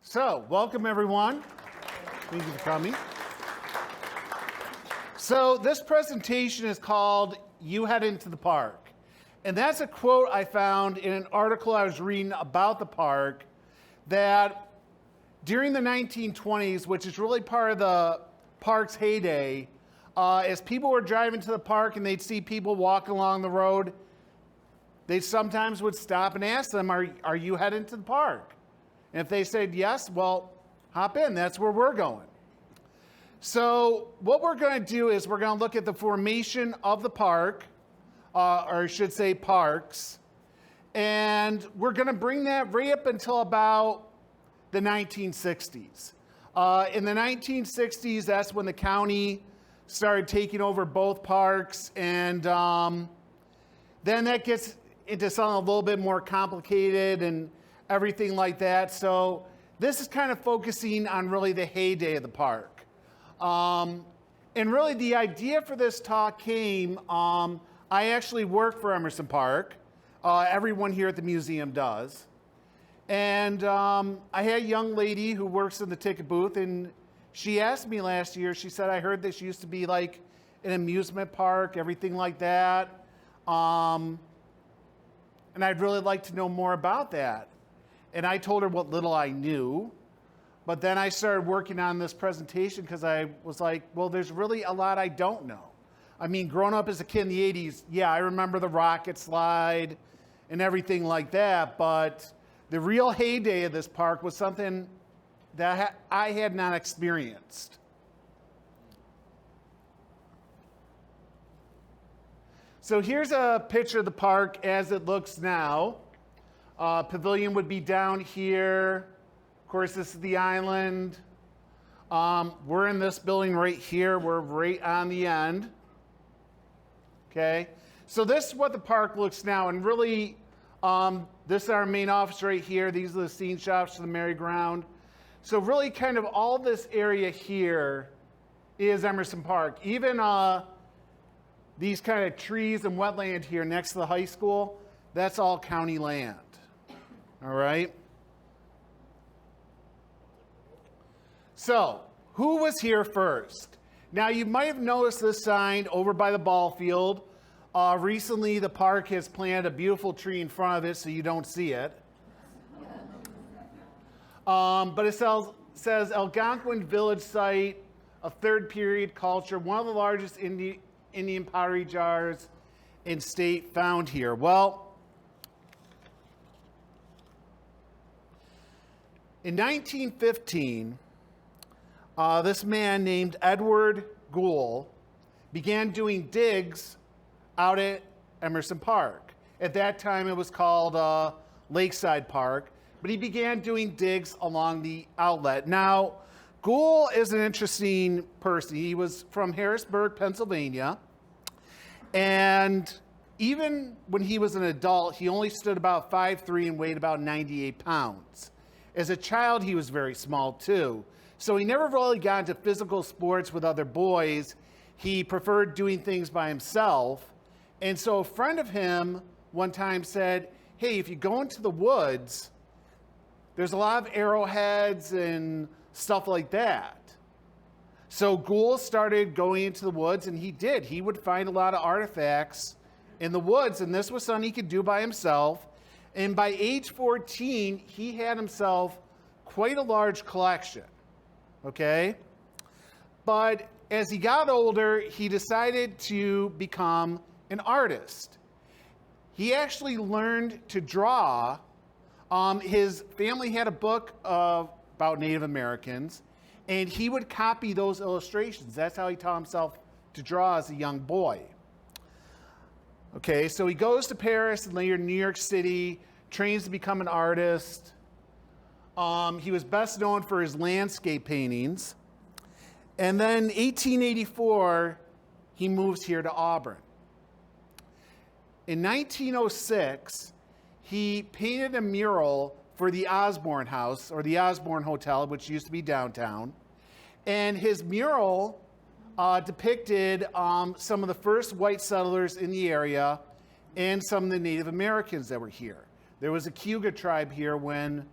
So, welcome everyone. Thank you for coming. So, this presentation is called You Head Into the Park. And that's a quote I found in an article I was reading about the park that during the 1920s, which is really part of the park's heyday, as people were driving to the park and they'd see people walking along the road, they sometimes would stop and ask them, are you heading to the park? And if they said yes, well, hop in. That's where we're going. So what we're going to do is we're going to look at the formation of the park, or I should say parks, and we're going to bring that right up until about the 1960s. In the 1960s, that's when the county started taking over both parks, and then that gets into something a little bit more complicated and everything like that. So this is kind of focusing on really the heyday of the park. And really the idea for this talk came, I actually work for Emerson Park. Everyone here at the museum does. And I had a young lady who works in the ticket booth, and she asked me last year, she said, I heard this used to be like an amusement park, everything like that. And I'd really like to know more about that. And I told her what little I knew. But then I started working on this presentation because I was like, well, there's really a lot I don't know. I mean, growing up as a kid in the 80s, yeah, I remember the rocket slide and everything like that. But the real heyday of this park was something that I had not experienced. So here's a picture of the park as it looks now. Pavilion would be down here. Of course, this is the island. We're in this building right here. We're right on the end. Okay, so this is what the park looks now. And really, this is our main office right here. These are the scene shops to the merry-go-round. So really kind of all this area here is Emerson Park. Even these kind of trees and wetland here next to the high school, that's all county land. All right. So, who was here first? Now, you might have noticed this sign over by the ball field. Recently, the park has planted a beautiful tree in front of it so you don't see it. But it says Algonquin Village Site, a third period culture, one of the largest Indian pottery jars in state found here. Well, in 1915, this man named Edward Gould began doing digs out at Emerson Park. At that time, it was called Lakeside Park, but he began doing digs along the outlet. Now, Gould is an interesting person. He was from Harrisburg, Pennsylvania, and even when he was an adult, he only stood about 5'3" and weighed about 98 pounds. As a child, he was very small too. So he never really got into physical sports with other boys. He preferred doing things by himself. And so a friend of him one time said, hey, if you go into the woods, there's a lot of arrowheads and stuff like that. So Gould started going into the woods, and he did. He would find a lot of artifacts in the woods, and this was something he could do by himself. And by age 14, he had himself quite a large collection, okay? But as he got older, he decided to become an artist. He actually learned to draw. His family had a book about Native Americans, and he would copy those illustrations. That's how he taught himself to draw as a young boy. Okay, so he goes to Paris and later New York City, trains to become an artist. He was best known for his landscape paintings. And then 1884, he moves here to Auburn. In 1906, he painted a mural for the Osborne House, or the Osborne Hotel, which used to be downtown. And his mural depicted some of the first white settlers in the area and some of the Native Americans that were here. There was a Cayuga tribe here when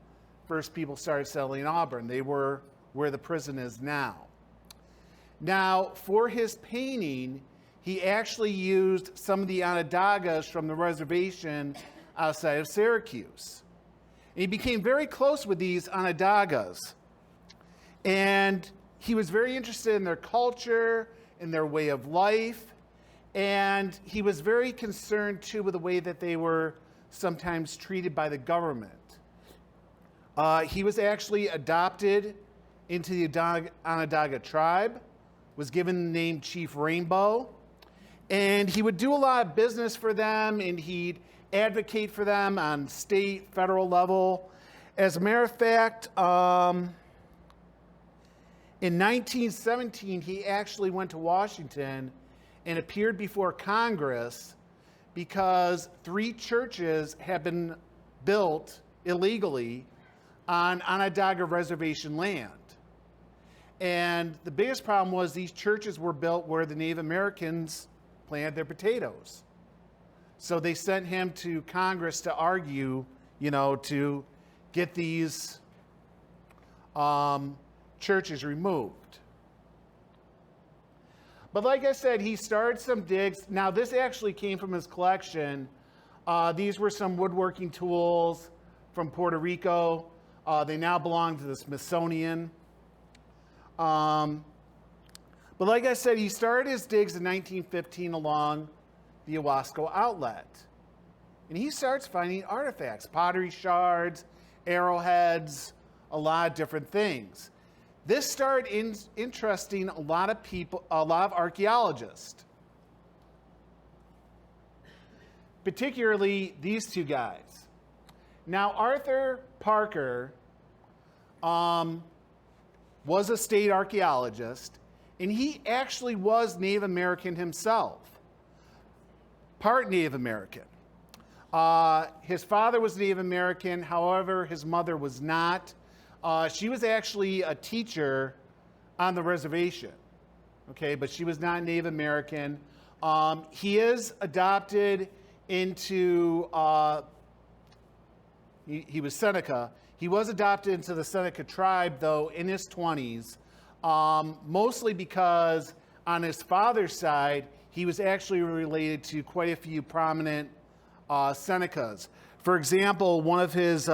first people started settling in Auburn. They were where the prison is now. Now, for his painting, he actually used some of the Onondagas from the reservation outside of Syracuse. And he became very close with these Onondagas. And he was very interested in their culture, in their way of life, and he was very concerned, too, with the way that they were sometimes treated by the government. He was actually adopted into the Onondaga tribe, was given the name Chief Rainbow, and he would do a lot of business for them, and he'd advocate for them on state, federal level. As a matter of fact, in 1917, he actually went to Washington and appeared before Congress because 3 churches had been built illegally on Onondaga reservation land. And the biggest problem was these churches were built where the Native Americans planted their potatoes. So they sent him to Congress to argue, to get these churches removed. But like I said, he started some digs. Now, this actually came from his collection. These were some woodworking tools from Puerto Rico. They now belong to the Smithsonian. But like I said, he started his digs in 1915 along the Owasco Outlet. And he starts finding artifacts, pottery shards, arrowheads, a lot of different things. This started interesting a lot of people, a lot of archaeologists, particularly these 2 guys. Now, Arthur Parker was a state archaeologist, and he actually was Native American himself, part Native American. His father was Native American, however, his mother was not. She was actually a teacher on the reservation, okay, but she was not Native American. He is adopted into, he was Seneca. He was adopted into the Seneca tribe, though, in his 20s, mostly because on his father's side, he was actually related to quite a few prominent Senecas. For example, one of his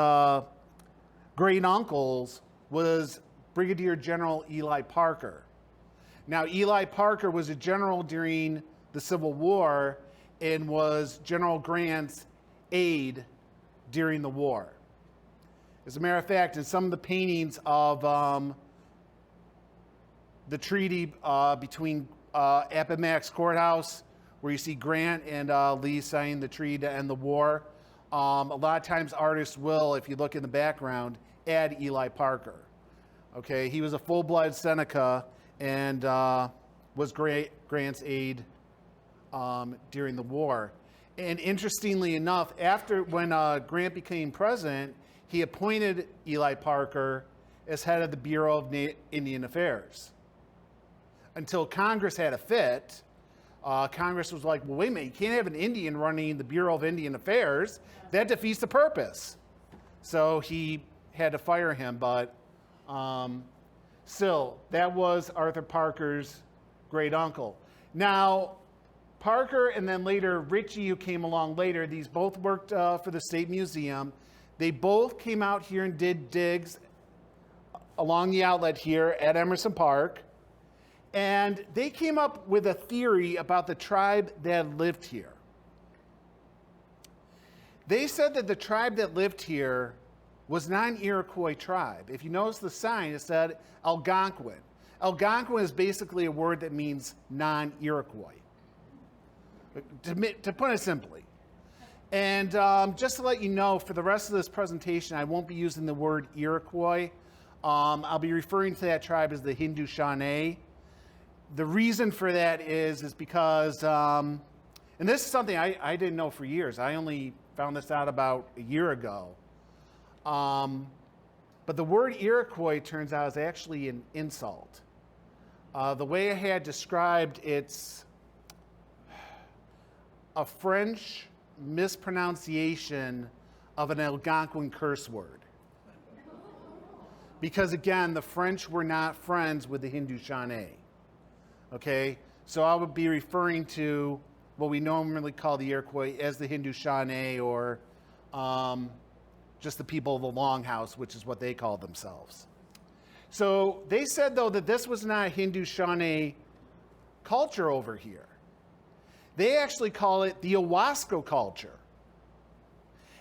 great uncles was Brigadier General Eli Parker. Now, Eli Parker was a general during the Civil War and was General Grant's aide during the war. As a matter of fact, in some of the paintings of the treaty between Appomattox Courthouse, where you see Grant and Lee signing the treaty to end the war, a lot of times artists will, if you look in the background, add Eli Parker. Okay, he was a full-blood Seneca and was Grant's aide during the war. And interestingly enough, when Grant became president, he appointed Eli Parker as head of the Bureau of Indian Affairs. Until Congress had a fit, Congress was like, well, wait a minute, you can't have an Indian running the Bureau of Indian Affairs. That defeats the purpose. So he had to fire him, but still, that was Arthur Parker's great uncle. Now, Parker and then later Ritchie, who came along later, these both worked for the State Museum. They both came out here and did digs along the outlet here at Emerson Park. And they came up with a theory about the tribe that lived here. They said that the tribe that lived here was not an Iroquois tribe. If you notice the sign, it said Algonquin. Algonquin is basically a word that means non-Iroquois, to put it simply. And just to let you know, for the rest of this presentation, I won't be using the word Iroquois. I'll be referring to that tribe as the Hindu-Shawnee. The reason for that is because, and this is something I didn't know for years. I only found this out about a year ago. But the word Iroquois, turns out, is actually an insult. The way I had described, it's a French mispronunciation of an Algonquin curse word. because again, the French were not friends with the Hindu-Shawnee. Okay, so I would be referring to what we normally call the Iroquois as the Hindu-Shawnee, or just the people of the Longhouse, which is what they called themselves. So they said, though, that this was not Hindu-Shawnee culture over here. They actually call it the Owasco culture.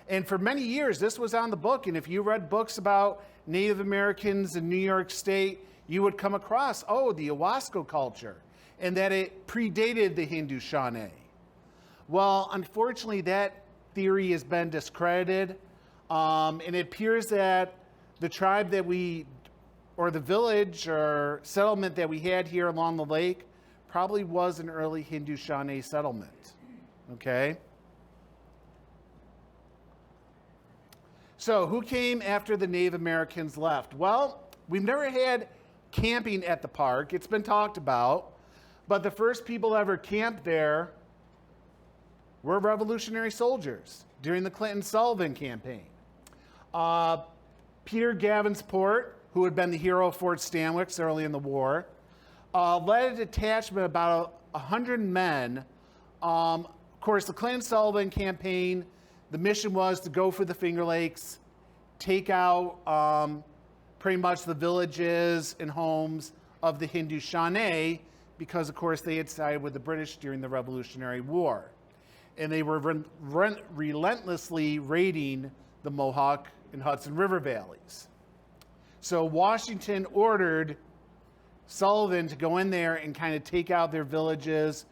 And for many years, this was on the book. And if you read books about Native Americans in New York State, you would come across, oh, the Owasco culture, and that it predated the Hindu-Shawnee. Well, unfortunately, that theory has been discredited. And it appears that the tribe that or the village or settlement that we had here along the lake probably was an early Hindu-Shawnee settlement. Okay? So, who came after the Native Americans left? Well, we've never had camping at the park. It's been talked about. But the first people ever camped there were Revolutionary soldiers during the Clinton-Sullivan campaign. Peter Gavensport, who had been the hero of Fort Stanwix early in the war, led a detachment of about 100 men. Of course, the Clinton-Sullivan campaign, the mission was to go for the Finger Lakes, take out pretty much the villages and homes of the Hindu-Shawnee, because, of course, they had sided with the British during the Revolutionary War. And they were relentlessly raiding the Mohawk and Hudson River valleys. So Washington ordered Sullivan to go in there and kind of take out their villages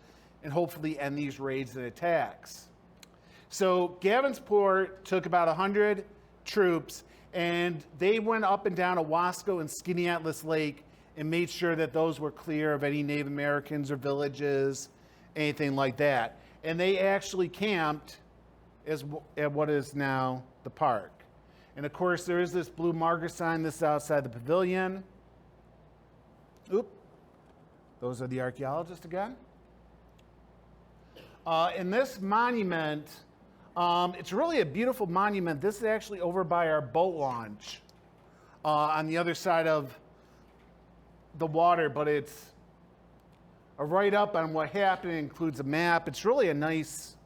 and hopefully end these raids and attacks. So Gavensport took about 100 troops, and they went up and down Owasco and Skaneateles Lake and made sure that those were clear of any Native Americans or villages, anything like that. And they actually camped at what is now the park. And of course, there is this blue marker sign. This is outside the pavilion. Oop. Those are the archaeologists again. And this monument, it's really a beautiful monument. This is actually over by our boat launch on the other side of the water, but it's a write-up on what happened. It includes a map. It's really a nice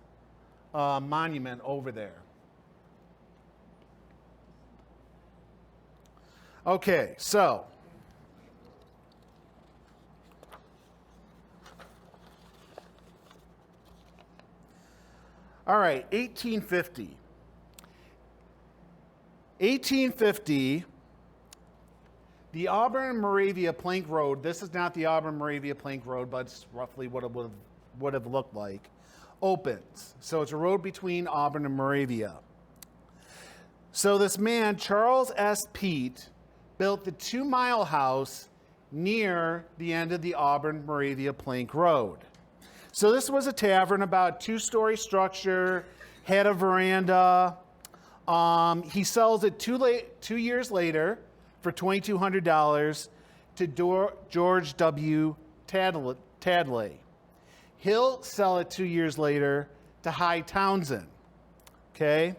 monument over there. Okay, so all right, 1850. 1850, the Auburn-Moravia Plank Road, this is not the Auburn-Moravia Plank Road, but it's roughly what it would have looked like, opens. So it's a road between Auburn and Moravia. So this man, Charles S. Peet, built the 2-mile house near the end of the Auburn-Moravia Plank Road. So this was a tavern, about 2-story structure, had a veranda. He sells it 2 years later for $2,200 to George W. Tadley. He'll sell it 2 years later to High Townsend. Okay?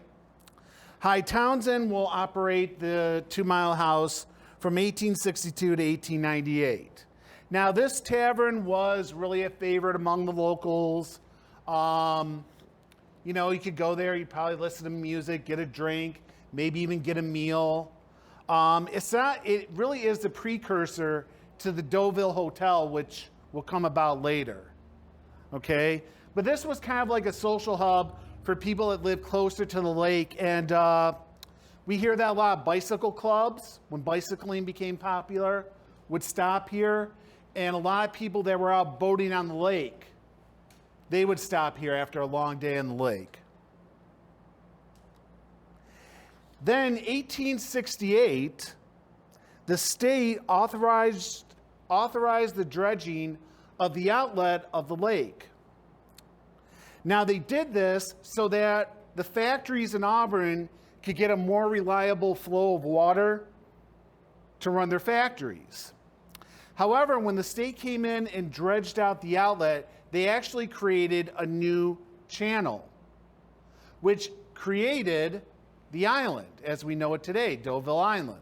High Townsend will operate the 2-mile house from 1862 to 1898. Now, this tavern was really a favorite among the locals. You know, you could go there, you'd probably listen to music, get a drink, maybe even get a meal. It really is the precursor to the Deauville Hotel, which will come about later. Okay? But this was kind of like a social hub for people that live closer to the lake. And we hear that a lot. Bicycle clubs, when bicycling became popular, would stop here. And a lot of people that were out boating on the lake, they would stop here after a long day on the lake. Then 1868, the state authorized the dredging of the outlet of the lake. Now, they did this so that the factories in Auburn could get a more reliable flow of water to run their factories. However, when the state came in and dredged out the outlet, they actually created a new channel, which created the island as we know it today, Deauville Island.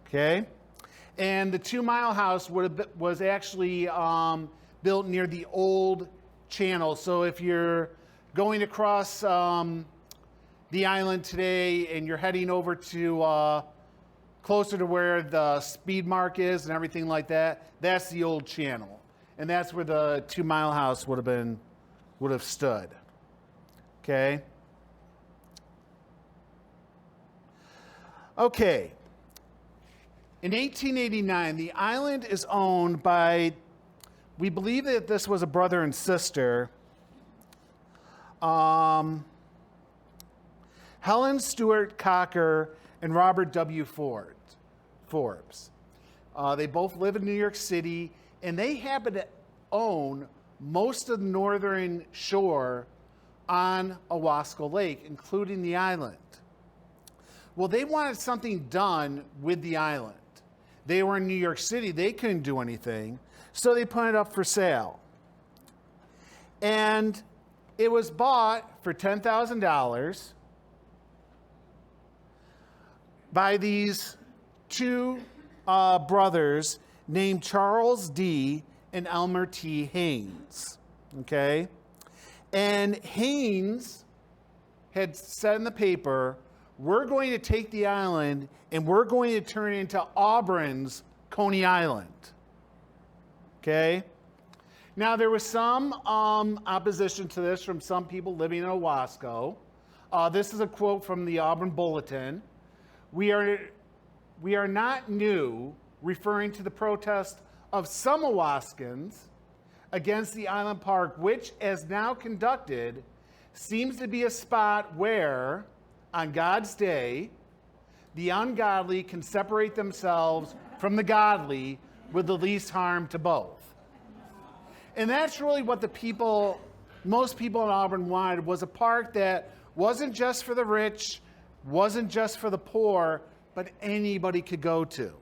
Okay? And the 2 Mile House was actually built near the old channel. So if you're going across the island today and you're heading over to closer to where the speed mark is and everything like that, that's the old channel. And that's where the 2 Mile House would have stood. Okay? Okay. In 1889, the island is owned by, we believe that this was a brother and sister, Helen Stewart Cocker and Robert W. Forbes. They both live in New York City, and they happen to own most of the northern shore on Owasco Lake, including the island. Well, they wanted something done with the island. They were in New York City. They couldn't do anything, so they put it up for sale. And it was bought for $10,000 by these two brothers named Charles D. and Elmer T. Haynes. Okay? And Haynes had said in the paper, we're going to take the island and we're going to turn it into Auburn's Coney Island. Okay? Now, there was some opposition to this from some people living in Owasco. This is a quote from the Auburn Bulletin. We are not new, referring to the protest of some Owaskans against the island park, which, as now conducted, seems to be a spot where, on God's day, the ungodly can separate themselves from the godly with the least harm to both. And that's really what most people in Auburn wanted, was a park that wasn't just for the rich, wasn't just for the poor, but anybody could go to.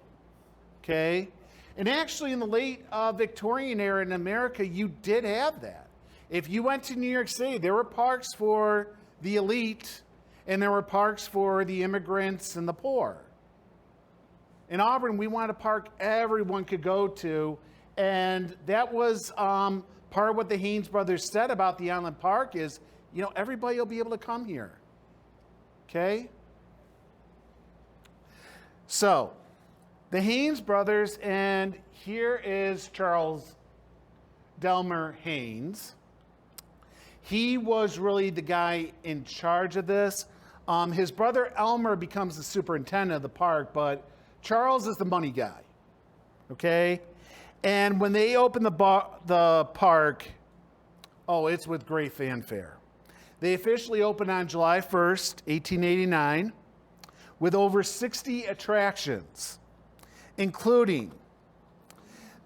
Okay? And actually, in the late Victorian era in America, you did have that. If you went to New York City, there were parks for the elite, and there were parks for the immigrants and the poor. In Auburn, we wanted a park everyone could go to, and that was part of what the Haynes brothers said about the island park is, everybody will be able to come here. Okay? So, the Haynes brothers, and here is Charles Delmer Haynes. He was really the guy in charge of this. His brother Elmer becomes the superintendent of the park, but Charles is the money guy. Okay? And when they open the park, it's with great fanfare. They officially opened on July 1st, 1889, with over 60 attractions, including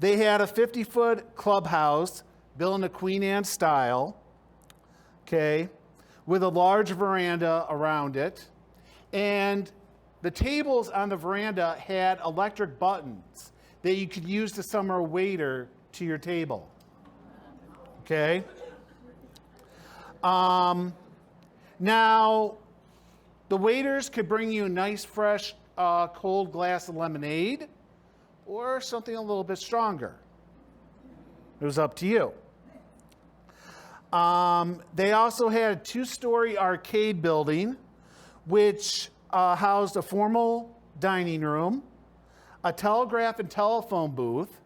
they had a 50-foot clubhouse built in a Queen Anne style, okay, with a large veranda around it. And the tables on the veranda had electric buttons that you could use to summon a waiter to your table. Okay? Now, the waiters could bring you a nice, fresh, cold glass of lemonade or something a little bit stronger. It was up to you. They also had a 2-story arcade building, which housed a formal dining room, a telegraph and telephone booth,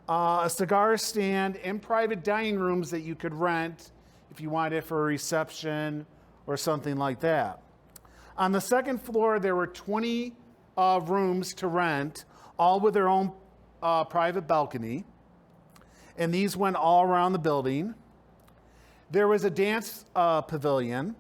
a cigar stand, and private dining rooms that you could rent if you wanted it for a reception or something like that. On the second floor, there were 20 rooms to rent, all with their own private balcony, and these went all around the building. There was a dance pavilion,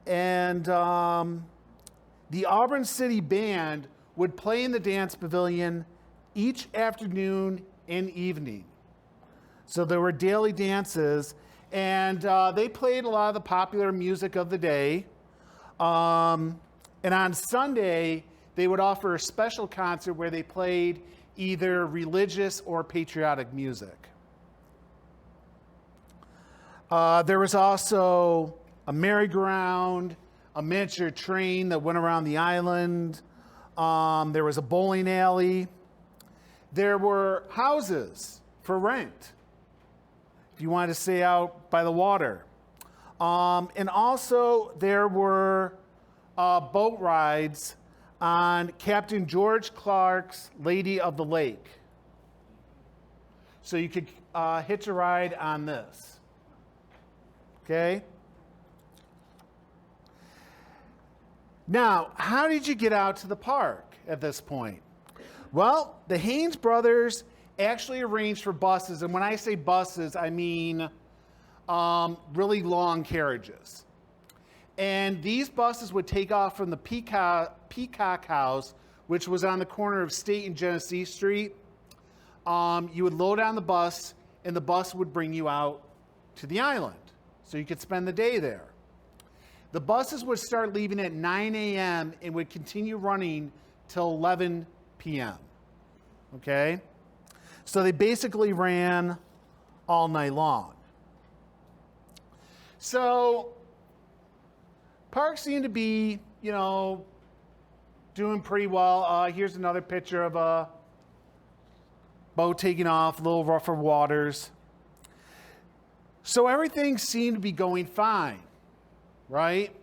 and the Auburn City Band would play in the dance pavilion each afternoon and evening. So there were daily dances, and they played a lot of the popular music of the day. And on Sunday, they would offer a special concert where they played either religious or patriotic music. There was also a merry-go-round, a miniature train that went around the island. There was a bowling alley. There were houses for rent if you wanted to stay out by the water. And also there were boat rides on Captain George Clark's Lady of the Lake. So you could hitch a ride on this. Okay? Now, how did you get out to the park at this point? Well, the Haynes brothers actually arranged for buses, and when I say buses, I mean really long carriages. And these buses would take off from the Peacock House, which was on the corner of State and Genesee Street. You would load on the bus, and the bus would bring you out to the island, so you could spend the day there. The buses would start leaving at 9 a.m. and would continue running till 11 p.m. Okay? So they basically ran all night long. So park seemed to be, doing pretty well. Here's another picture of a boat taking off, a little rougher waters. So everything seemed to be going fine, right?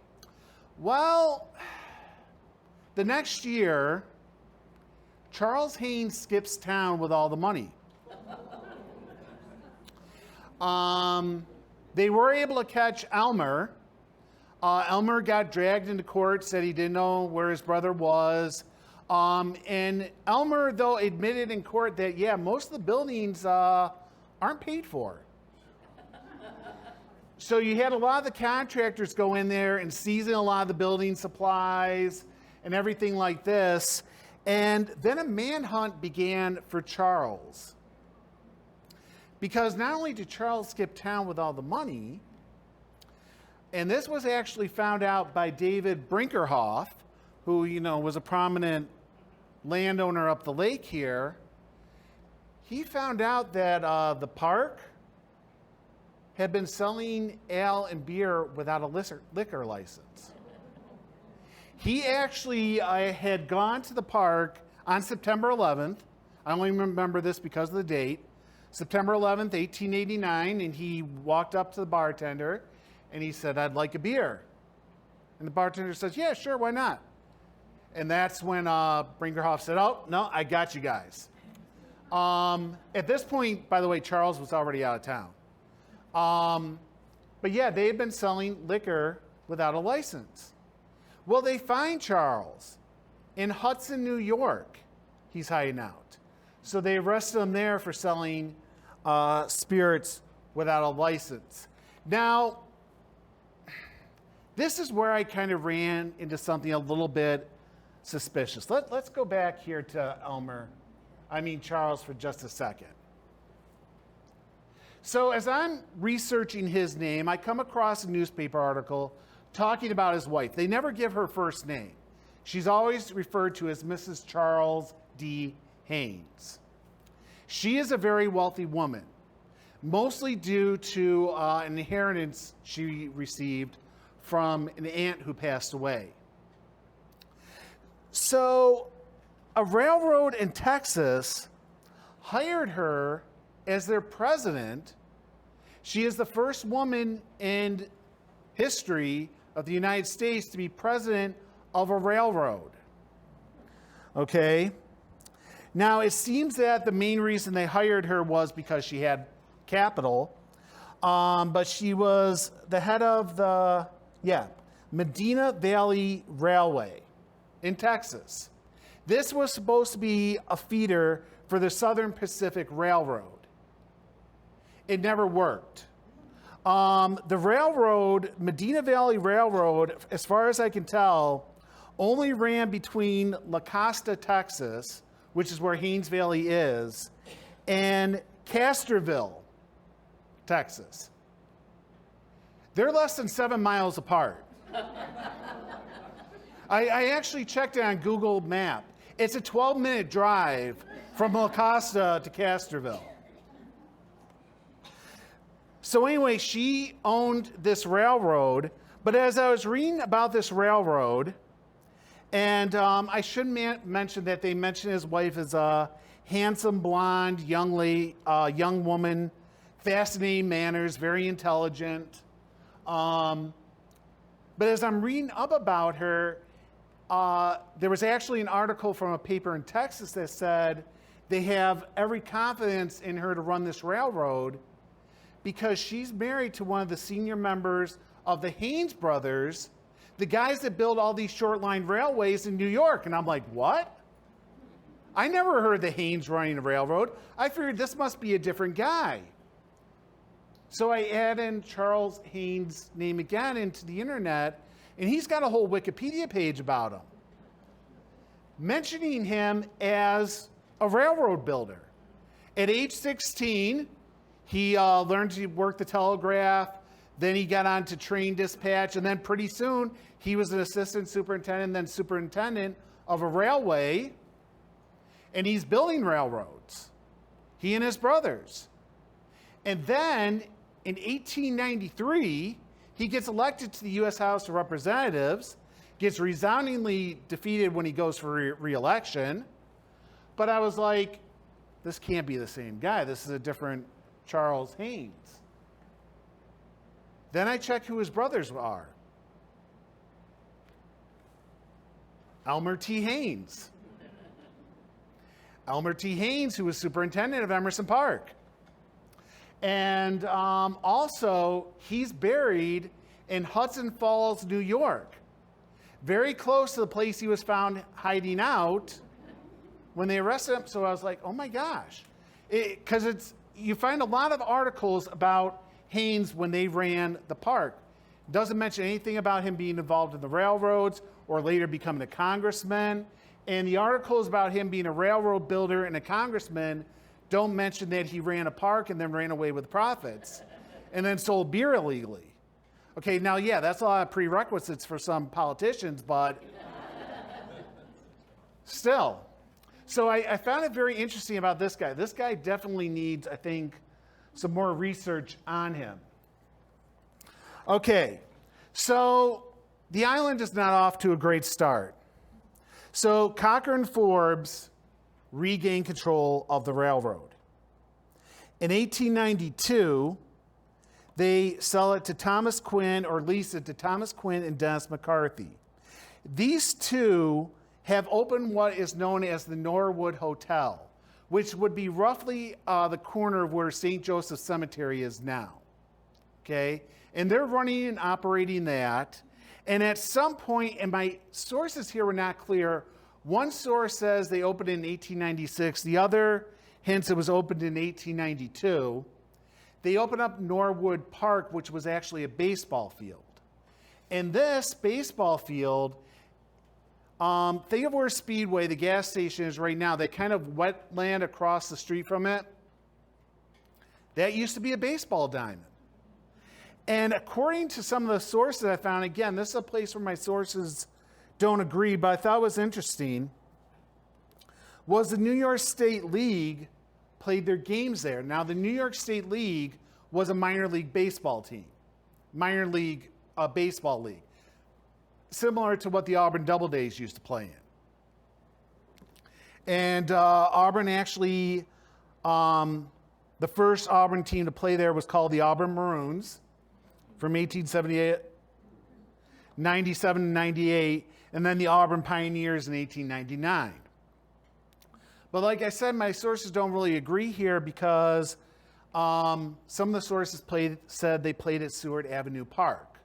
Well, the next year, Charles Haynes skips town with all the money. They were able to catch Elmer. Elmer got dragged into court, said he didn't know where his brother was. And Elmer, though, admitted in court that, most of the buildings aren't paid for. So you had a lot of the contractors go in there and season a lot of the building supplies and everything like this. And then a manhunt began for Charles. Because not only did Charles skip town with all the money, and this was actually found out by David Brinkerhoff, who, was a prominent landowner up the lake here. He found out that the park had been selling ale and beer without a liquor license. He actually had gone to the park on September 11th. I only remember this because of the date. September 11th, 1889, and he walked up to the bartender and he said, "I'd like a beer." And the bartender says, "Yeah, sure, why not?" And that's when Brinkerhoff said, "Oh, no, I got you guys." At this point, by the way, Charles was already out of town. But they had been selling liquor without a license. Well, they find Charles in Hudson, New York. He's hiding out. So they arrested him there for selling spirits without a license. Now, this is where I kind of ran into something a little bit suspicious. Let's go back here to Charles for just a second. So as I'm researching his name, I come across a newspaper article talking about his wife. They never give her first name. She's always referred to as Mrs. Charles D. Haynes. She is a very wealthy woman, mostly due to an inheritance she received from an aunt who passed away. So a railroad in Texas hired her as their president. She is the first woman in history of the United States to be president of a railroad. Okay? Now, it seems that the main reason they hired her was because she had capital, but she was the head of the, Medina Valley Railway in Texas. This was supposed to be a feeder for the Southern Pacific Railroad. It never worked. The railroad, Medina Valley Railroad, as far as I can tell, only ran between La Costa, Texas, which is where Haynes Valley is, and Castroville, Texas. They're less than 7 miles apart. I actually checked it on Google Map. It's a 12-minute drive from La Costa to Castroville. So anyway, she owned this railroad, but as I was reading about this railroad, And I should mention that they mention his wife as a handsome, blonde, young woman, fascinating manners, very intelligent. But as I'm reading up about her, there was actually an article from a paper in Texas that said they have every confidence in her to run this railroad because she's married to one of the senior members of the Haynes brothers, the guys that build all these short line railways in New York. And I'm like, what? I never heard the Haynes running a railroad. I figured this must be a different guy. So I add in Charles Haynes' name again into the internet, and he's got a whole Wikipedia page about him, mentioning him as a railroad builder. At age 16, he learned to work the telegraph. Then he got on to train dispatch, and then pretty soon he was an assistant superintendent, then superintendent of a railway, and he's building railroads, he and his brothers. And then in 1893, he gets elected to the U.S. House of Representatives, gets resoundingly defeated when he goes for re-election. But I was like, this can't be the same guy. This is a different Charles Haynes. Then I check who his brothers are. Elmer T. Haynes. Elmer T. Haynes, who was superintendent of Emerson Park. And also, he's buried in Hudson Falls, New York, very close to the place he was found hiding out when they arrested him. So I was like, oh my gosh. Because you find a lot of articles about Haynes when they ran the park. It doesn't mention anything about him being involved in the railroads or later becoming a congressman. And the articles about him being a railroad builder and a congressman don't mention that he ran a park and then ran away with profits and then sold beer illegally. Okay, now, yeah, that's a lot of prerequisites for some politicians, but still. So I found it very interesting about this guy. This guy definitely needs, I think, some more research on him. Okay, so the island is not off to a great start. So Cocker and Forbes regain control of the railroad. In 1892, they sell it to Thomas Quinn, or lease it to Thomas Quinn and Dennis McCarthy. These two have opened what is known as the Norwood Hotel, which would be roughly the corner of where St. Joseph Cemetery is now. Okay? And they're running and operating that. And at some point, and my sources here were not clear, one source says they opened in 1896. The other hints it was opened in 1892. They opened up Norwood Park, which was actually a baseball field. And this baseball field, think of where Speedway, the gas station, is right now. That kind of wetland across the street from it, that used to be a baseball diamond. And according to some of the sources I found, again, this is a place where my sources don't agree, but I thought it was interesting, was the New York State League played their games there. Now, the New York State League was a minor league baseball team, minor league baseball league, similar to what the Auburn Doubledays used to play in. And Auburn actually, the first Auburn team to play there was called the Auburn Maroons from 1878, 97 to 98, and then the Auburn Pioneers in 1899. But like I said, my sources don't really agree here because some of the sources said they played at Seward Avenue Park,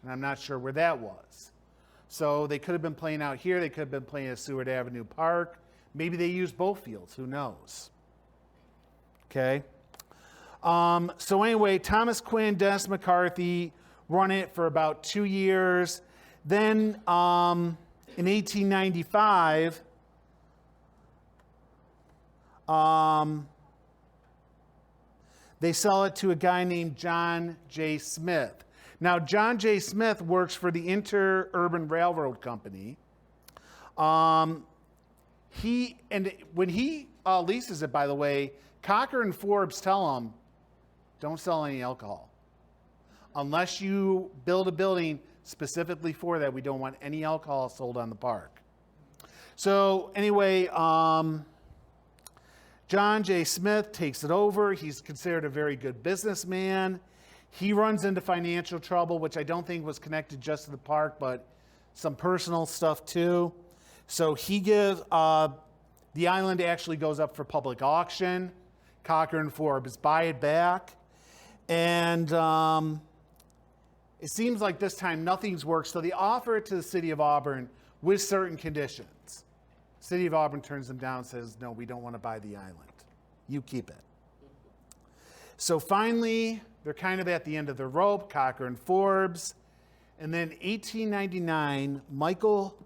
and I'm not sure where that was. So they could have been playing out here. They could have been playing at Seward Avenue Park. Maybe they used both fields. Who knows? Okay. So anyway, Thomas Quinn, Dennis McCarthy run it for about 2 years. Then in 1895, they sell it to a guy named John J. Smith. Now, John J. Smith works for the Interurban Railroad Company. When he leases it, by the way, Cocker and Forbes tell him, don't sell any alcohol. Unless you build a building specifically for that. We don't want any alcohol sold on the park. So anyway, John J. Smith takes it over. He's considered a very good businessman. He runs into financial trouble, which I don't think was connected just to the park, but some personal stuff too. So he gives, the island actually goes up for public auction. Cocker and Forbes buy it back. And it seems like this time nothing's worked, so they offer it to the city of Auburn with certain conditions. City of Auburn turns them down and says, no, we don't want to buy the island. You keep it. So finally, they're kind of at the end of the rope, Cocker and Forbes. And then 1899, Michael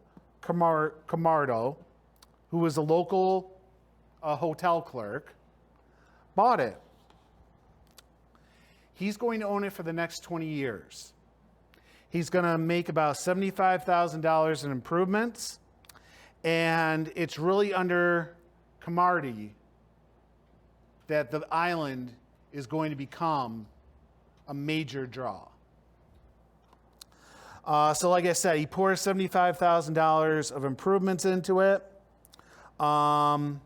Camardo, who was a local hotel clerk, bought it. He's going to own it for the next 20 years. He's going to make about $75,000 in improvements. And it's really under Camardi that the island is going to become a major draw. So like I said, he pours $75,000 of improvements into it. And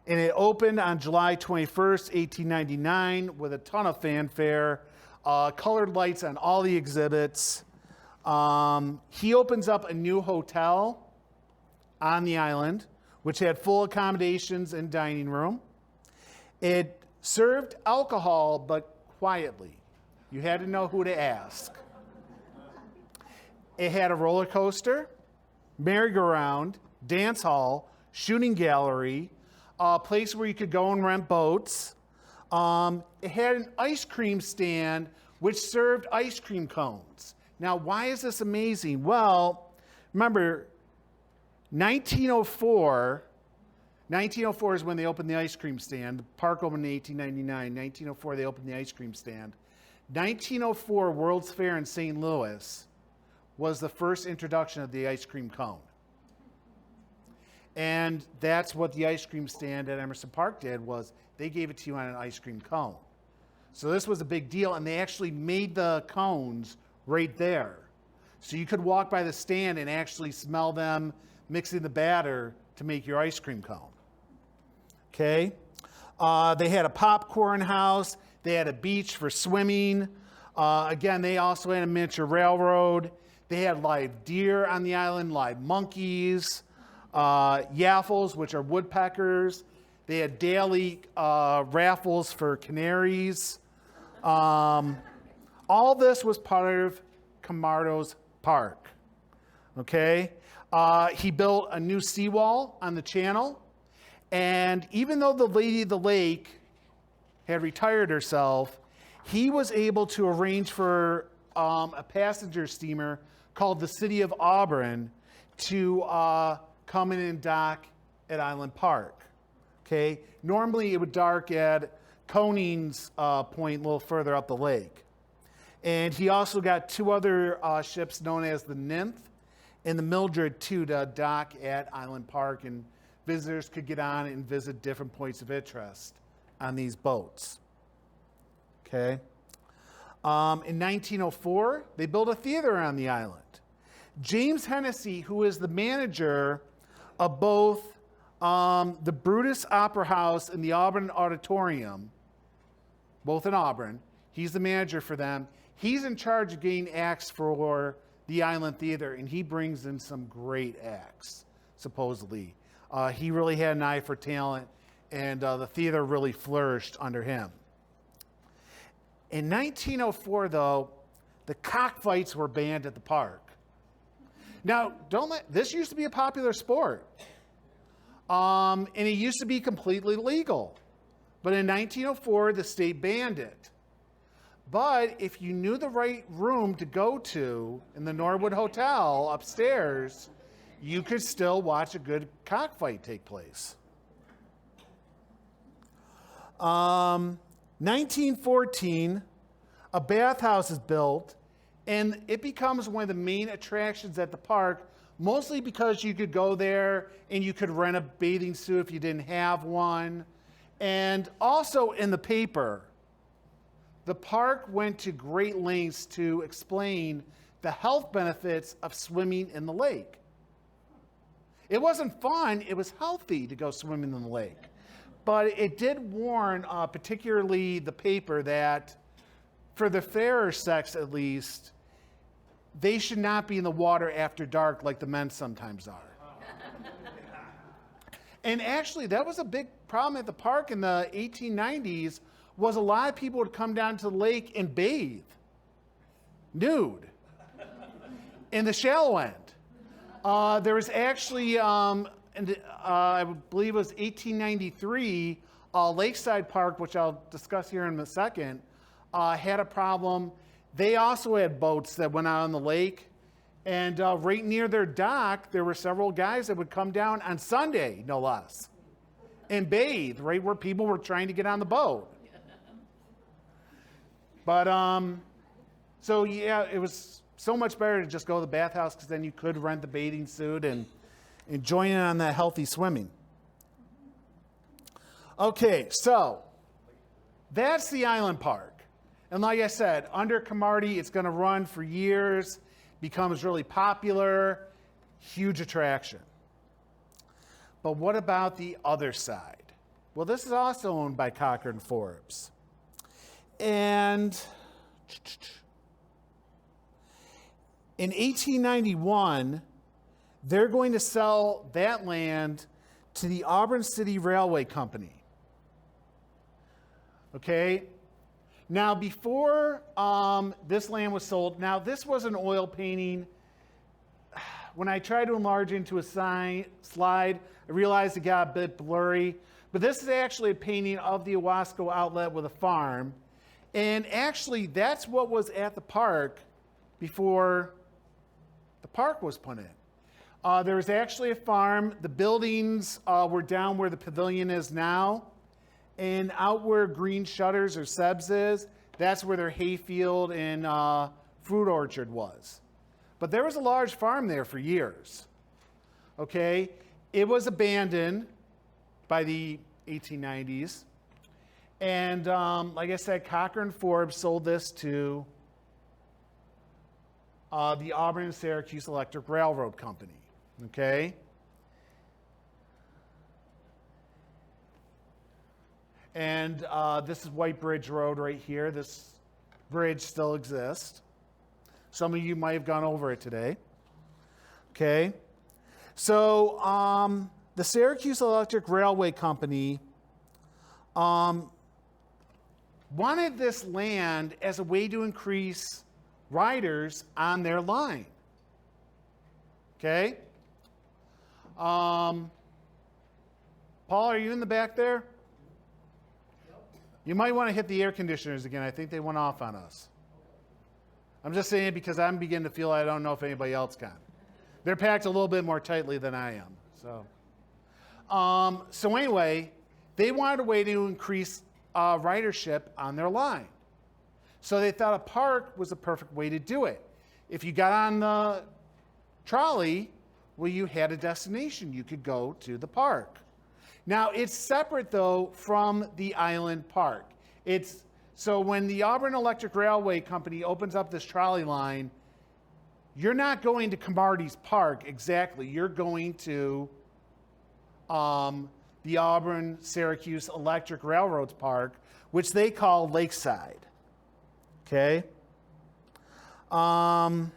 it opened on July 21st, 1899 with a ton of fanfare, colored lights on all the exhibits. He opens up a new hotel on the island, which had full accommodations and dining room. It served alcohol, but quietly. You had to know who to ask. It had a roller coaster, merry-go-round, dance hall, shooting gallery, a place where you could go and rent boats. It had an ice cream stand which served ice cream cones. Now, why is this amazing? Well, remember, 1904 is when they opened the ice cream stand. The park opened in 1899. 1904, they opened the ice cream stand. 1904 World's Fair in St. Louis was the first introduction of the ice cream cone. And that's what the ice cream stand at Emerson Park did, was they gave it to you on an ice cream cone. So this was a big deal, and they actually made the cones right there. So you could walk by the stand and actually smell them mixing the batter to make your ice cream cone. Okay? They had a popcorn house. They had a beach for swimming. Again, they also had a miniature railroad. They had live deer on the island, live monkeys, yaffles, which are woodpeckers. They had daily raffles for canaries. All this was part of Camardo's park. Okay? He built a new seawall on the channel. And even though the lady of the lake had retired herself, he was able to arrange for a passenger steamer called the City of Auburn to come in and dock at Island Park. Okay? Normally it would dock at Coning's Point a little further up the lake. And he also got two other ships known as the Nymph and the Mildred too to dock at Island Park, and visitors could get on and visit different points of interest on these boats. Okay? In 1904, they built a theater on the island. James Hennessy, who is the manager of both the Brutus Opera House and the Auburn Auditorium, both in Auburn, he's the manager for them. He's in charge of getting acts for the Island Theater, and he brings in some great acts, supposedly. He really had an eye for talent, and the theater really flourished under him. In 1904, though, the cockfights were banned at the park. Now, this used to be a popular sport, and it used to be completely legal. But in 1904, the state banned it. But if you knew the right room to go to in the Norwood Hotel upstairs, you could still watch a good cockfight take place. 1914, a bathhouse is built, and it becomes one of the main attractions at the park, mostly because you could go there and you could rent a bathing suit if you didn't have one. And also in the paper, the park went to great lengths to explain the health benefits of swimming in the lake. It wasn't fun, it was healthy to go swimming in the lake. But it did warn, particularly the paper, that for the fairer sex at least, they should not be in the water after dark like the men sometimes are. And actually, that was a big problem at the park in the 1890s, was a lot of people would come down to the lake and bathe nude in the shallow end. There was actually, I believe it was 1893, Lakeside Park, which I'll discuss here in a second, had a problem. They also had boats that went out on the lake. And right near their dock, there were several guys that would come down on Sunday, no less, and bathe right where people were trying to get on the boat. But, so yeah, it was so much better to just go to the bathhouse, because then you could rent the bathing suit and join in on that healthy swimming. Okay, so that's the island park. And like I said, under Cromartie, it's going to run for years, becomes really popular, huge attraction. But what about the other side? Well, this is also owned by Cochran Forbes. And in 1891, they're going to sell that land to the Auburn City Railway Company. Okay? Now, before this land was sold, now this was an oil painting. When I tried to enlarge into a slide, I realized it got a bit blurry. But this is actually a painting of the Owasco outlet with a farm. And actually, that's what was at the park before the park was put in. There was actually a farm. The buildings were down where the pavilion is now. And out where Green Shutters or Seb's is, that's where their hayfield and fruit orchard was. But there was a large farm there for years. Okay? It was abandoned by the 1890s. And like I said, Cochran Forbes sold this to the Auburn and Syracuse Electric Railroad Company. Okay? And this is White Bridge Road right here. This bridge still exists. Some of you might have gone over it today. Okay. So the Syracuse Electric Railway Company wanted this land as a way to increase riders on their line. Okay. Paul, are you in the back there? You might want to hit the air conditioners again. I think they went off on us. I'm just saying it because I'm beginning to feel I don't know if anybody else can. They're packed a little bit more tightly than I am. So anyway, they wanted a way to increase ridership on their line. So they thought a park was a perfect way to do it. If you got on the trolley, well, you had a destination. You could go to the park. Now, it's separate, though, from the island park. So when the Auburn Electric Railway Company opens up this trolley line, you're not going to Cromartie's Park exactly. You're going to the Auburn Syracuse Electric Railroads Park, which they call Lakeside. Okay? Now,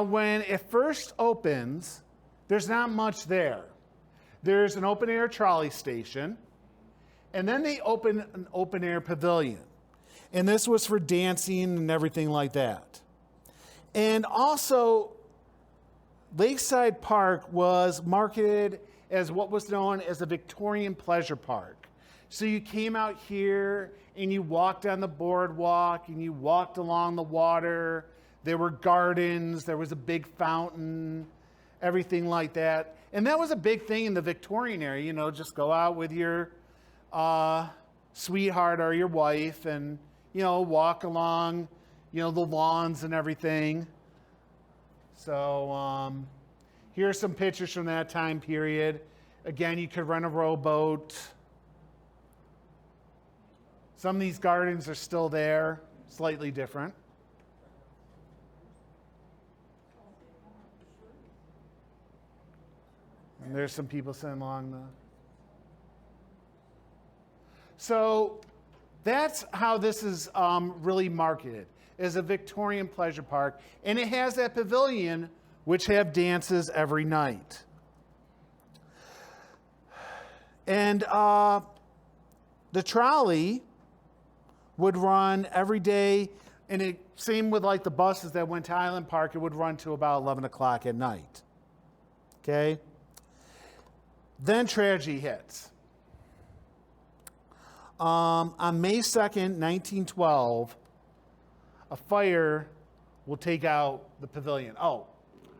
when it first opens, there's not much there. There's an open-air trolley station, and then they open an open-air pavilion. And this was for dancing and everything like that. And also, Lakeside Park was marketed as what was known as a Victorian pleasure park. So you came out here, and you walked on the boardwalk, and you walked along the water. There were gardens. There was a big fountain. Everything like that. And that was a big thing in the Victorian era, just go out with your sweetheart or your wife and, walk along, the lawns and everything. So here's some pictures from that time period. Again, you could rent a rowboat. Some of these gardens are still there, slightly different. And there's some people sitting along the... So that's how this is really marketed, as a Victorian pleasure park. And it has that pavilion, which have dances every night. And the trolley would run every day, and same with like the buses that went to Island Park, it would run to about 11 o'clock at night. Okay? Then tragedy hits. On May 2nd, 1912, a fire will take out the pavilion. Oh,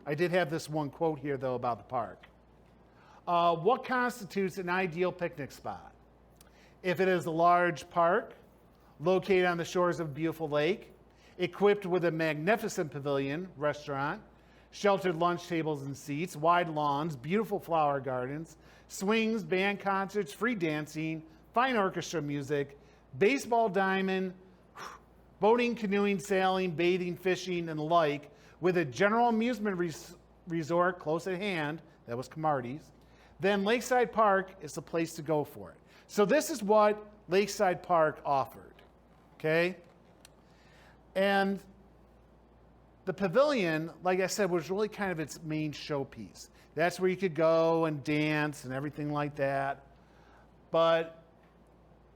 I did have this one quote here, though, about the park. What constitutes an ideal picnic spot? If it is a large park located on the shores of a beautiful lake, equipped with a magnificent pavilion, restaurant, sheltered lunch tables and seats, wide lawns, beautiful flower gardens, swings, band concerts, free dancing, fine orchestra music, baseball diamond, boating, canoeing, sailing, bathing, fishing, and the like, with a general amusement resort close at hand, that was Camarty's, then Lakeside Park is the place to go for it. So this is what Lakeside Park offered, okay? And the pavilion, like I said, was really kind of its main showpiece. That's where you could go and dance and everything like that. But,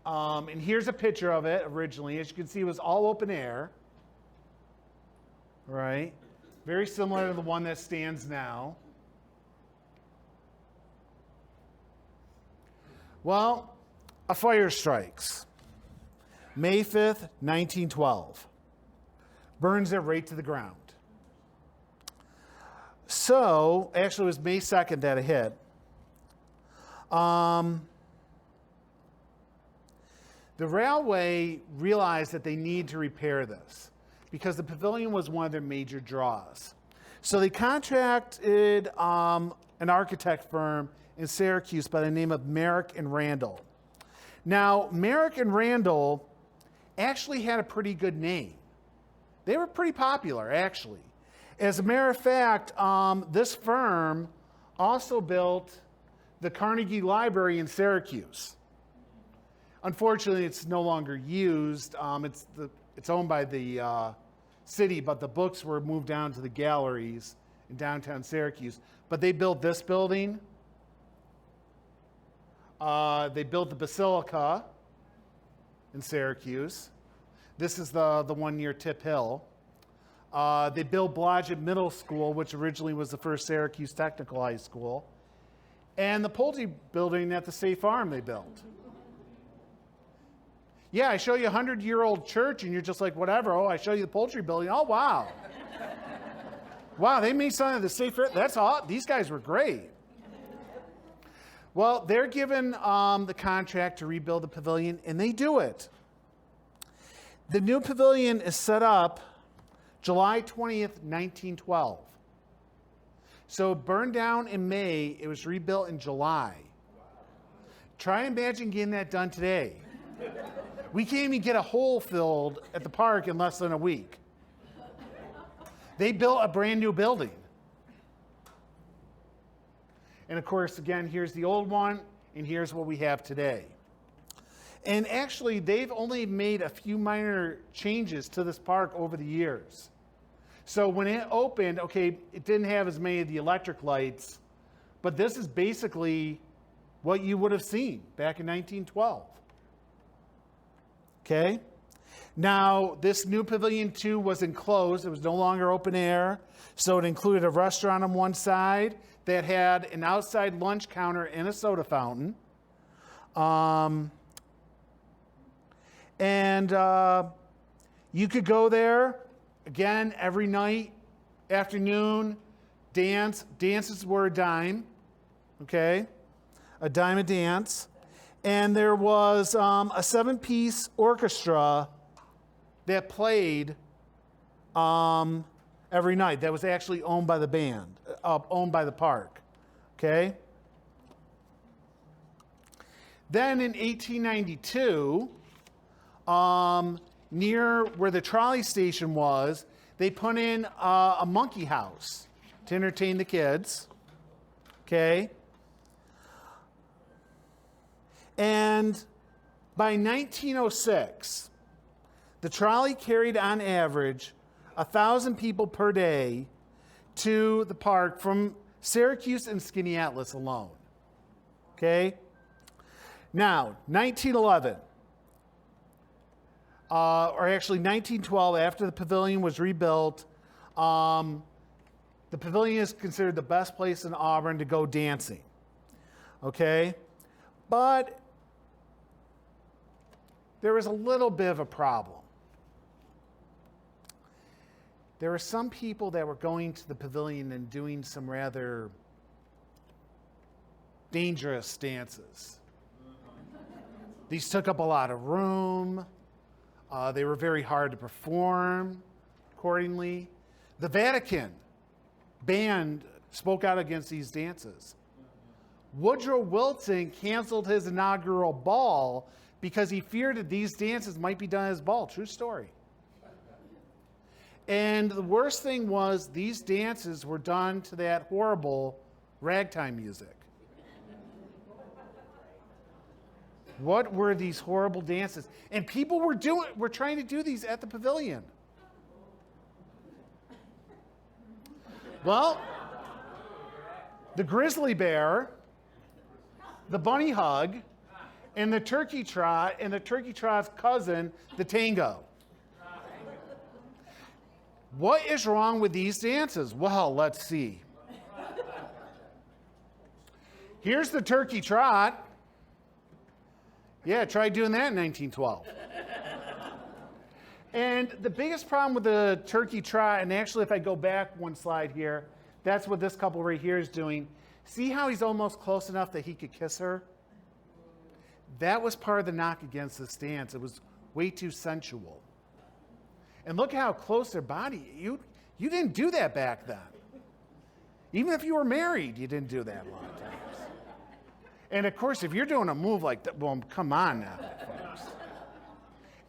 and here's a picture of it originally. As you can see, it was all open air, right? Very similar to the one that stands now. Well, a fire strikes. May 5th, 1912. Burns it right to the ground. So, actually it was May 2nd that it hit. The railway realized that they need to repair this because the pavilion was one of their major draws. So they contracted an architect firm in Syracuse by the name of Merrick and Randall. Now, Merrick and Randall actually had a pretty good name. They were pretty popular, actually. As a matter of fact, this firm also built the Carnegie Library in Syracuse. Unfortunately, it's no longer used. It's owned by the city, but the books were moved down to the galleries in downtown Syracuse. But they built this building. They built the Basilica in Syracuse. This is the one near Tip Hill. They built Blodgett Middle School, which originally was the first Syracuse Technical High School. And the Pulte building at the State Farm they built. Yeah, I show you a 100-year-old church, and you're just like, whatever. Oh, I show you the poultry building. Oh, wow. Wow, they made something of the State Fair. That's all. These guys were great. Well, they're given the contract to rebuild the pavilion, and they do it. The new pavilion is set up July 20th, 1912. So it burned down in May. It was rebuilt in July. Try and imagine getting that done today. We can't even get a hole filled at the park in less than a week. They built a brand new building. And of course, again, here's the old one, and here's what we have today. And actually, they've only made a few minor changes to this park over the years. So when it opened, okay, it didn't have as many of the electric lights, but this is basically what you would have seen back in 1912. Okay? Now, this new Pavilion 2 was enclosed. It was no longer open air. So it included a restaurant on one side that had an outside lunch counter and a soda fountain. You could go there, again, every night, afternoon, dance. Dances were a dime, okay? A dime a dance. And there was a 7-piece orchestra that played every night. That was actually owned by the band, owned by the park, okay? Then in 1892, near where the trolley station was, they put in a monkey house to entertain the kids, okay? And by 1906, the trolley carried on average 1,000 people per day to the park from Syracuse and Skaneateles alone. Okay? Now, 1911, or actually 1912, after the pavilion was rebuilt, the pavilion is considered the best place in Auburn to go dancing. Okay? But there was a little bit of a problem. There were some people that were going to the pavilion and doing some rather dangerous dances. These took up a lot of room. They were very hard to perform accordingly. The Vatican spoke out against these dances. Woodrow Wilson canceled his inaugural ball because he feared that these dances might be done at his ball. True story. And the worst thing was these dances were done to that horrible ragtime music. What were these horrible dances? And people were trying to do these at the pavilion. Well, the grizzly bear, the bunny hug, and the turkey trot, and the turkey trot's cousin, the tango. What is wrong with these dances? Well, let's see. Here's the turkey trot. Yeah, try doing that in 1912. And the biggest problem with the turkey trot, and actually if I go back one slide here, that's what this couple right here is doing. See how he's almost close enough that he could kiss her? That was part of the knock against this dance. It was way too sensual. And look how close their body. You didn't do that back then. Even if you were married, you didn't do that a lot of times. And of course, if you're doing a move like that, well, come on now, folks.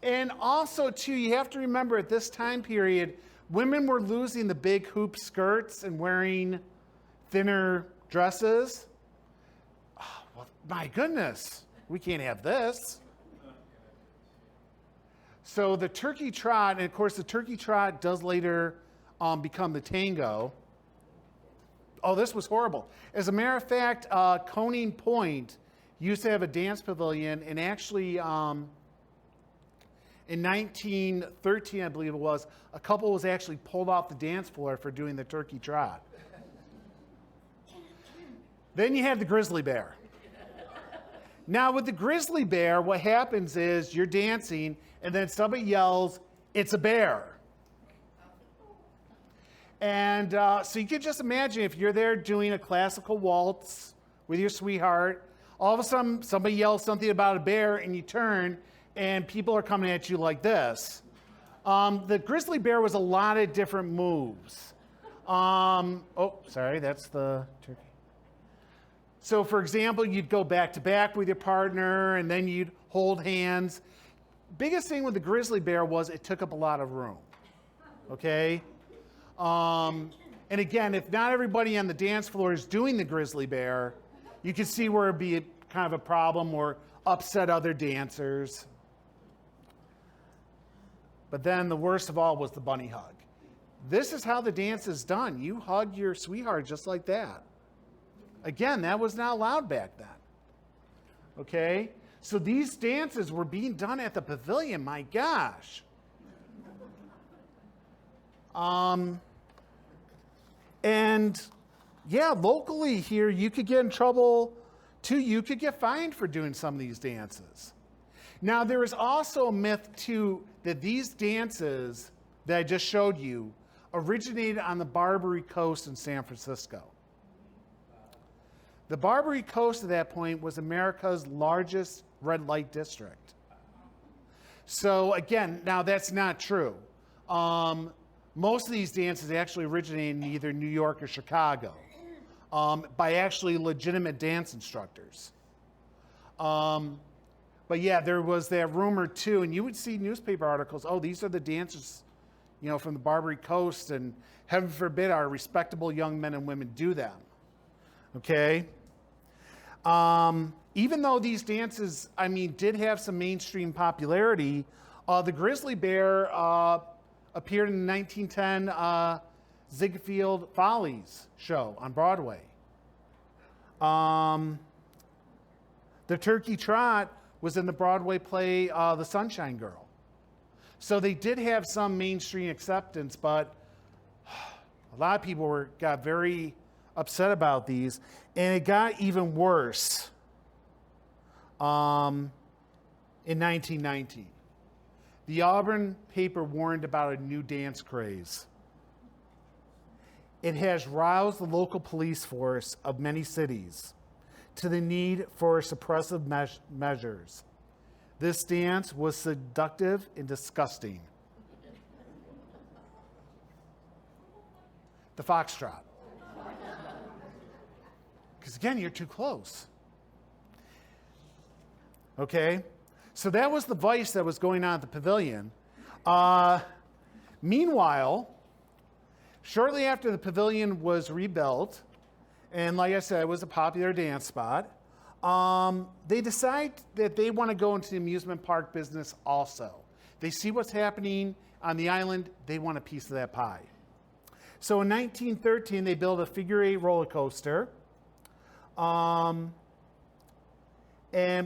And also, too, you have to remember at this time period, women were losing the big hoop skirts and wearing thinner dresses. Oh, well, my goodness, we can't have this. So the turkey trot, and of course the turkey trot does later become the tango. Oh, this was horrible. As a matter of fact, Coney Point used to have a dance pavilion, and actually in 1913, I believe it was, a couple was actually pulled off the dance floor for doing the turkey trot. Then you have the grizzly bear. Now with the grizzly bear, what happens is you're dancing, and then somebody yells, "It's a bear." And so you can just imagine if you're there doing a classical waltz with your sweetheart, all of a sudden somebody yells something about a bear, and you turn, and people are coming at you like this. The grizzly bear was a lot of different moves. Oh, sorry, that's the turkey. So, for example, you'd go back to back with your partner, and then you'd hold hands. Biggest thing with the grizzly bear was it took up a lot of room. Okay? And again, if not everybody on the dance floor is doing the grizzly bear, you can see where it'd be kind of a problem or upset other dancers. But then the worst of all was the bunny hug. This is how the dance is done. You hug your sweetheart just like that. Again, that was not allowed back then. Okay? So these dances were being done at the pavilion. My gosh. And yeah, locally here, you could get in trouble too. You could get fined for doing some of these dances. Now, there is also a myth too that these dances that I just showed you originated on the Barbary Coast in San Francisco. The Barbary Coast at that point was America's largest red light district. So again, now that's not true. Most of these dances actually originated in either New York or Chicago by actually legitimate dance instructors. But yeah, there was that rumor too, and you would see newspaper articles, oh, these are the dancers, from the Barbary Coast, and heaven forbid our respectable young men and women do them. Okay? even though these dances, did have some mainstream popularity, the Grizzly Bear appeared in the 1910 Ziegfeld Follies show on Broadway. The Turkey Trot was in the Broadway play The Sunshine Girl. So they did have some mainstream acceptance, but a lot of people got very upset about these, and it got even worse in 1919. The Auburn paper warned about a new dance craze. It has roused the local police force of many cities to the need for suppressive measures. This dance was seductive and disgusting. The foxtrot. Because again, you're too close. Okay? So that was the vice that was going on at the pavilion. Meanwhile, shortly after the pavilion was rebuilt, and like I said, it was a popular dance spot, they decide that they want to go into the amusement park business also. They see what's happening on the island. They want a piece of that pie. So in 1913, they built a figure-8 roller coaster and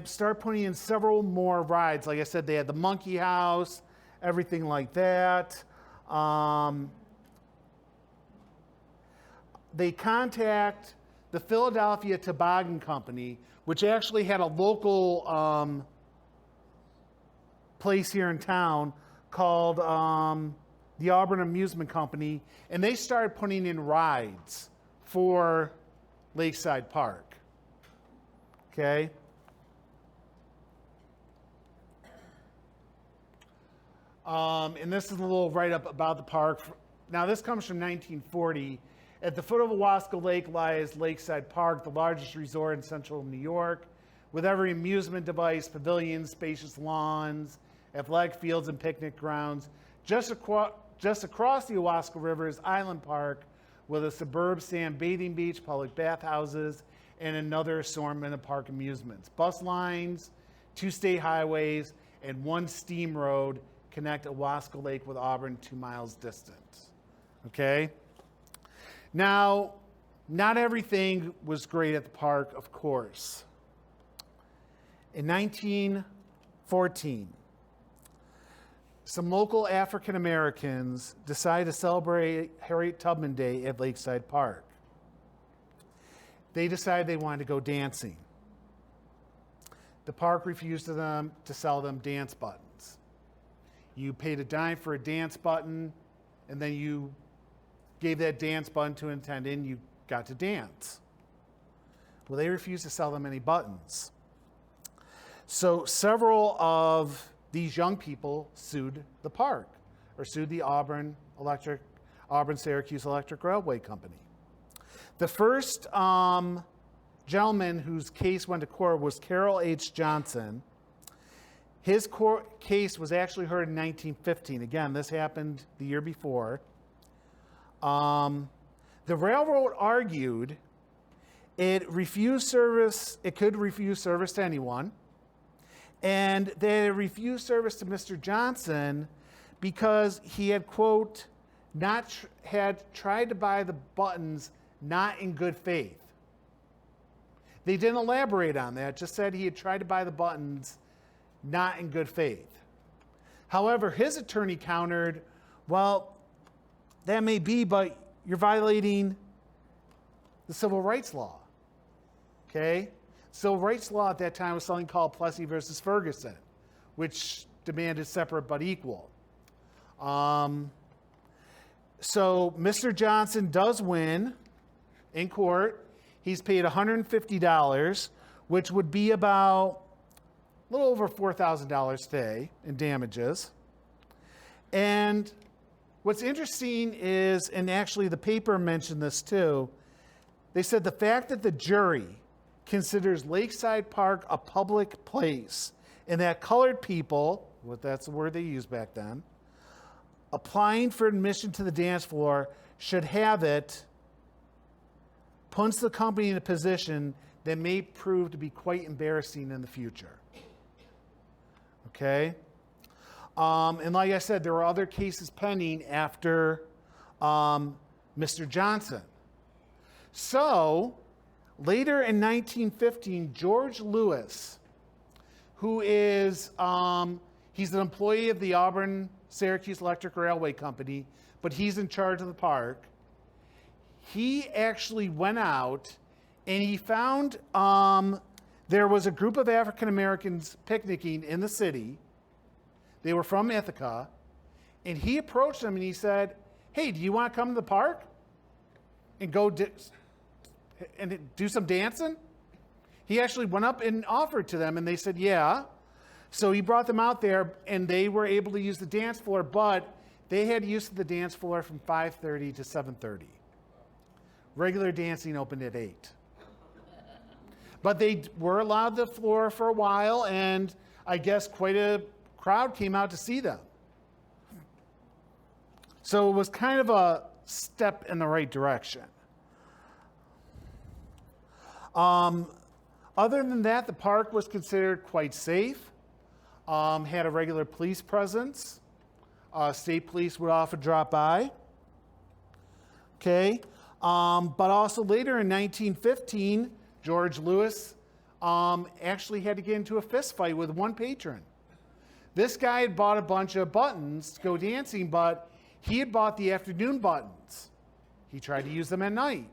start putting in several more rides. Like I said, they had the Monkey House, everything like that. They contact the Philadelphia Toboggan Company, which actually had a local place here in town called the Auburn Amusement Company, and they started putting in rides for Lakeside Park. Okay? And this is a little write-up about the park. Now, this comes from 1940. At the foot of Owasco Lake lies Lakeside Park, the largest resort in central New York, with every amusement device, pavilions, spacious lawns, athletic fields, and picnic grounds. Just across the Owasco River is Island Park, with a superb sand bathing beach, public bathhouses, and another assortment of park amusements. Bus lines, 2 state highways, and 1 steam road connect Owasco Lake with Auburn 2 miles distant. Okay? Now, not everything was great at the park, of course. In 1914, some local African Americans decided to celebrate Harriet Tubman Day at Lakeside Park. They decided they wanted to go dancing. The park refused to sell them dance buttons. You paid a dime for a dance button, and then you gave that dance button to an attendant, and you got to dance. Well, they refused to sell them any buttons. So several of these young people sued the park, or sued the Auburn Syracuse Electric Railway Company. The first gentleman whose case went to court was Carroll H. Johnson. His court case was actually heard in 1915. Again, this happened the year before. The railroad argued it could refuse service to anyone, and they refused service to Mr. Johnson because he had, quote, had tried to buy the buttons not in good faith. They didn't elaborate on that, just said he had tried to buy the buttons not in good faith. However, his attorney countered, well, that may be, but you're violating the civil rights law. Okay? Civil rights law at that time was something called Plessy versus Ferguson, which demanded separate but equal. So Mr. Johnson does win in court. He's paid $150, which would be about a little over $4,000 today in damages. And what's interesting is, and actually the paper mentioned this too, they said the fact that the jury considers Lakeside Park a public place and that colored people, that's the word they used back then, applying for admission to the dance floor should have it, puts the company in a position that may prove to be quite embarrassing in the future. Okay? And like I said, there were other cases pending after Mr. Johnson. So, later in 1915, George Lewis, who is, he's an employee of the Auburn-Syracuse Electric Railway Company, but he's in charge of the park. He actually went out and he found there was a group of African Americans picnicking in the city. They were from Ithaca. And he approached them and he said, "Hey, do you want to come to the park and go and do some dancing?" He actually went up and offered to them, and they said, "Yeah." So he brought them out there, and they were able to use the dance floor, but they had use of the dance floor from 5:30 to 7:30. Regular dancing opened at 8. But they were allowed the floor for a while, and I guess quite a crowd came out to see them. So it was kind of a step in the right direction. Other than that, the park was considered quite safe, had a regular police presence. State police would often drop by. Okay. But also later in 1915, George Lewis actually had to get into a fist fight with one patron. This guy had bought a bunch of buttons to go dancing, but he had bought the afternoon buttons. He tried to use them at night.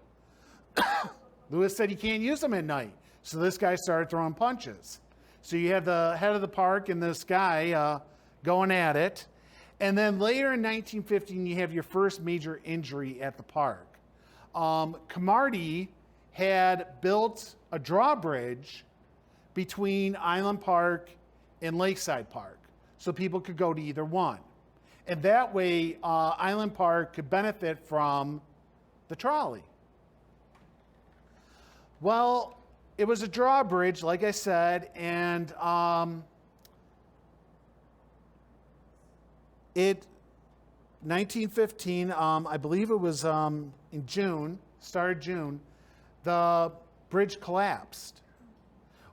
Lewis said he can't use them at night. So this guy started throwing punches. So you have the head of the park and this guy going at it. And then later in 1915, you have your first major injury at the park. Camardi had built a drawbridge between Island Park and Lakeside Park, so people could go to either one. And that way, Island Park could benefit from the trolley. Well, it was a drawbridge, like I said, and it 1915, I believe it was in June, started June, the bridge collapsed.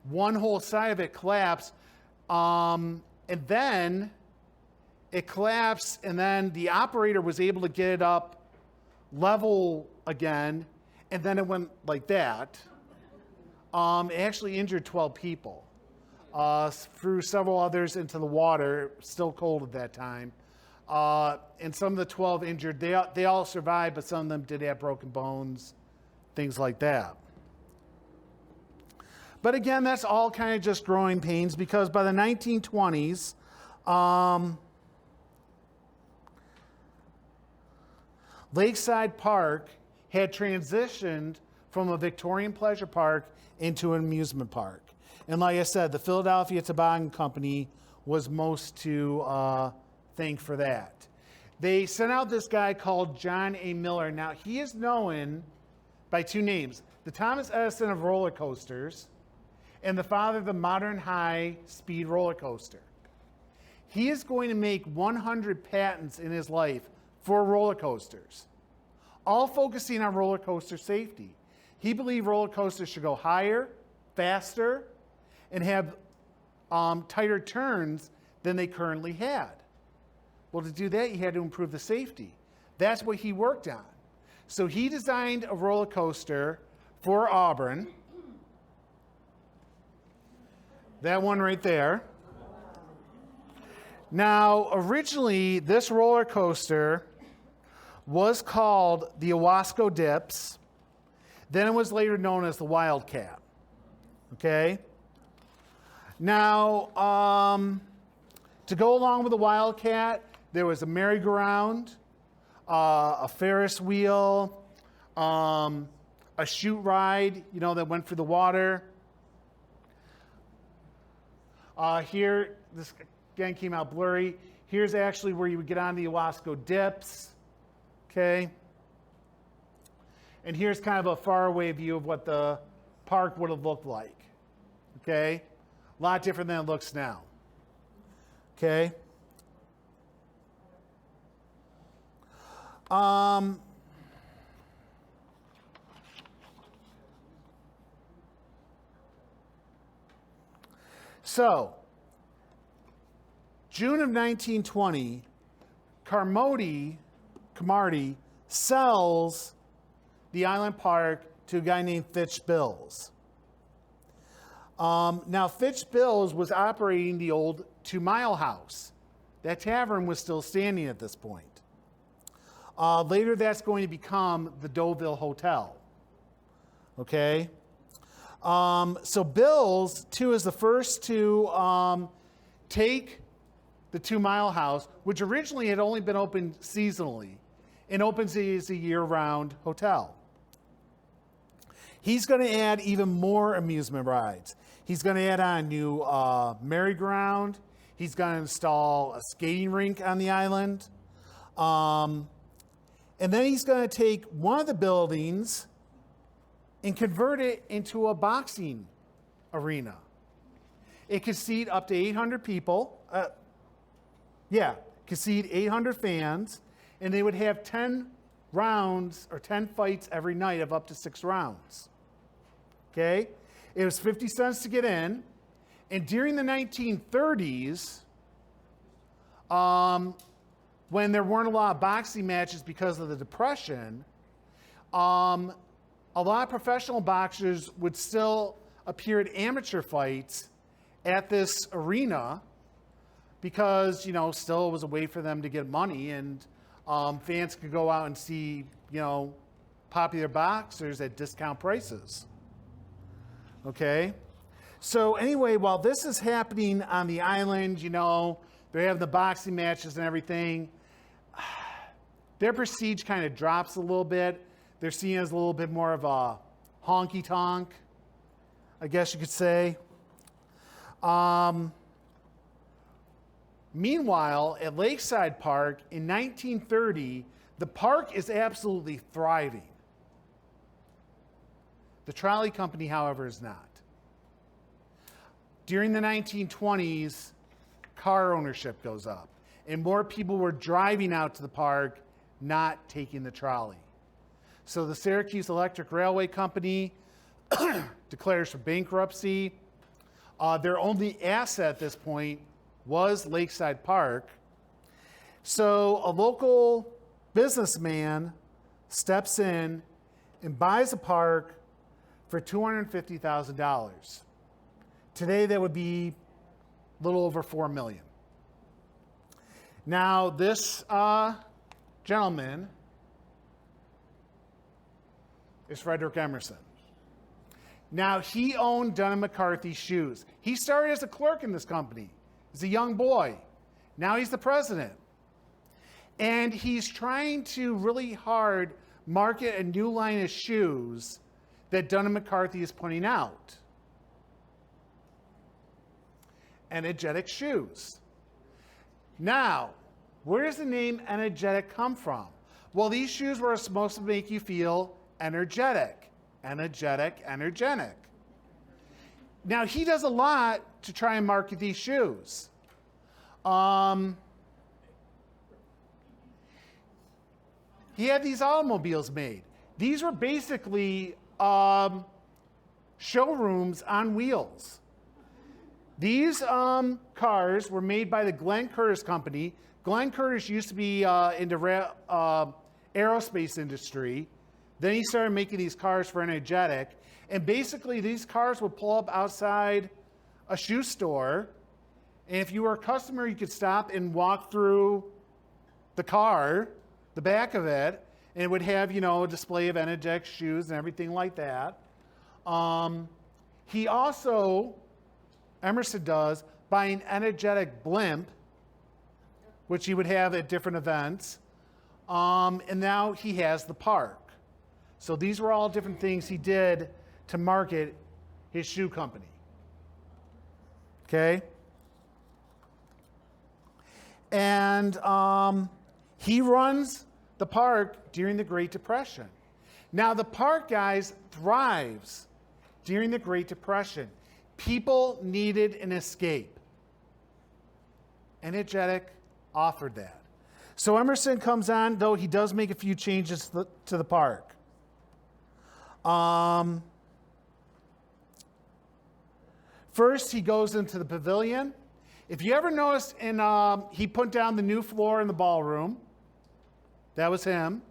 One whole side of it collapsed, and then it collapsed, and then the operator was able to get it up level again, and then it went like that. It actually injured 12 people. Threw several others into the water, still cold at that time. And some of the 12 injured, they all survived, but some of them did have broken bones, things like that. But again, that's all kind of just growing pains, because by the 1920s, Lakeside Park had transitioned from a Victorian pleasure park into an amusement park. And like I said, the Philadelphia Toboggan Company was most to thank for that. They sent out this guy called John A. Miller. Now, he is known by two names: the Thomas Edison of roller coasters and the father of the modern high-speed roller coaster. He is going to make 100 patents in his life for roller coasters, all focusing on roller coaster safety. He believed roller coasters should go higher, faster, and have tighter turns than they currently had. Well, to do that, you had to improve the safety. That's what he worked on. So he designed a roller coaster for Auburn. That one right there. Now, originally, this roller coaster was called the Owasco Dips. Then it was later known as the Wildcat. Okay? Now, to go along with the Wildcat, there was a merry-go-round, a Ferris wheel, a chute ride, that went through the water. Here, this again came out blurry. Here's actually where you would get on the Owasco Dips. Okay? And here's kind of a faraway view of what the park would have looked like. Okay? A lot different than it looks now. Okay? So, June of 1920, Carmody sells the island park to a guy named Fitch Bills. Now, Fitch Bills was operating the old 2 Mile House. That tavern was still standing at this point. Later, that's going to become the Deauville Hotel. Okay? So Bills, too, is the first to take the 2 Mile House, which originally had only been opened seasonally, and opens as a year-round hotel. He's going to add even more amusement rides. He's going to add on a new merry-go-round. He's going to install a skating rink on the island. And then he's going to take one of the buildings and convert it into a boxing arena. It could seat up to 800 people. Could seat 800 fans, and they would have 10 rounds or 10 fights every night of up to 6 rounds. Okay? It was 50 cents to get in. And during the 1930s, when there weren't a lot of boxing matches because of the Depression, a lot of professional boxers would still appear at amateur fights at this arena because, still it was a way for them to get money, and fans could go out and see, popular boxers at discount prices. Okay? So anyway, while this is happening on the island, they're having the boxing matches and everything, their prestige kind of drops a little bit. They're seen as a little bit more of a honky-tonk, I guess you could say. Meanwhile, at Lakeside Park in 1930, the park is absolutely thriving. The trolley company, however, is not. During the 1920s, car ownership goes up, and more people were driving out to the park, not taking the trolley. So the Syracuse Electric Railway Company declares for bankruptcy. Their only asset at this point was Lakeside Park. So a local businessman steps in and buys a park for $250,000. Today, that would be a little over $4 million. Now, this gentleman is Frederick Emerson. Now, he owned Dunham McCarthy Shoes. He started as a clerk in this company. He's a young boy. Now he's the president. And he's trying to really hard market a new line of shoes that Dunham McCarthy is putting out. Energetic shoes. Now, where does the name energetic come from? Well, these shoes were supposed to make you feel energetic. Energetic. Now, he does a lot to try and market these shoes. He had these automobiles made. These were basically showrooms on wheels. These cars were made by the Glenn Curtiss Company. Glenn Curtiss used to be into aerospace industry. Then he started making these cars for Energetic. And basically, these cars would pull up outside a shoe store. And if you were a customer, you could stop and walk through the car, the back of it, and it would have, a display of Energetic shoes and everything like that. He also, Emerson does, buy an Energetic blimp, which he would have at different events. And now he has the park. So these were all different things he did to market his shoe company. Okay? And he runs the park during the Great Depression. Now, the park, guys, thrives during the Great Depression. People needed an escape. Energetic offered that. So Emerson comes on, though he does make a few changes to the park. First, he goes into the pavilion. If you ever noticed, he put down the new floor in the ballroom. That was him.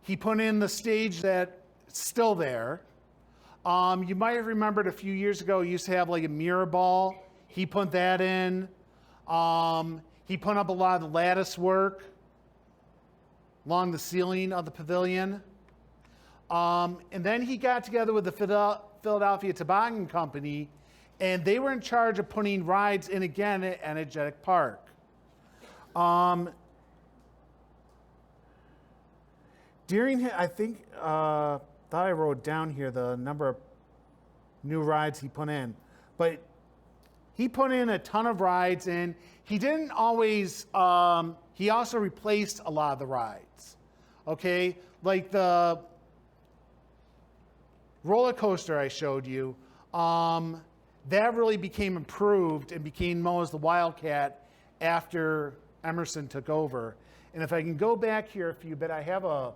He put in the stage that's still there. You might have remembered a few years ago, he used to have like a mirror ball. He put that in. He put up a lot of the lattice work along the ceiling of the pavilion. And then he got together with the Philadelphia Toboggan Company, and they were in charge of putting rides in again at Energetic Park. I thought I wrote down here the number of new rides he put in, but he put in a ton of rides, and he didn't always, he also replaced a lot of the rides, okay? Like the roller coaster I showed you, that really became improved and became known as the Wildcat after Emerson took over. And if I can go back here a few bit, I have a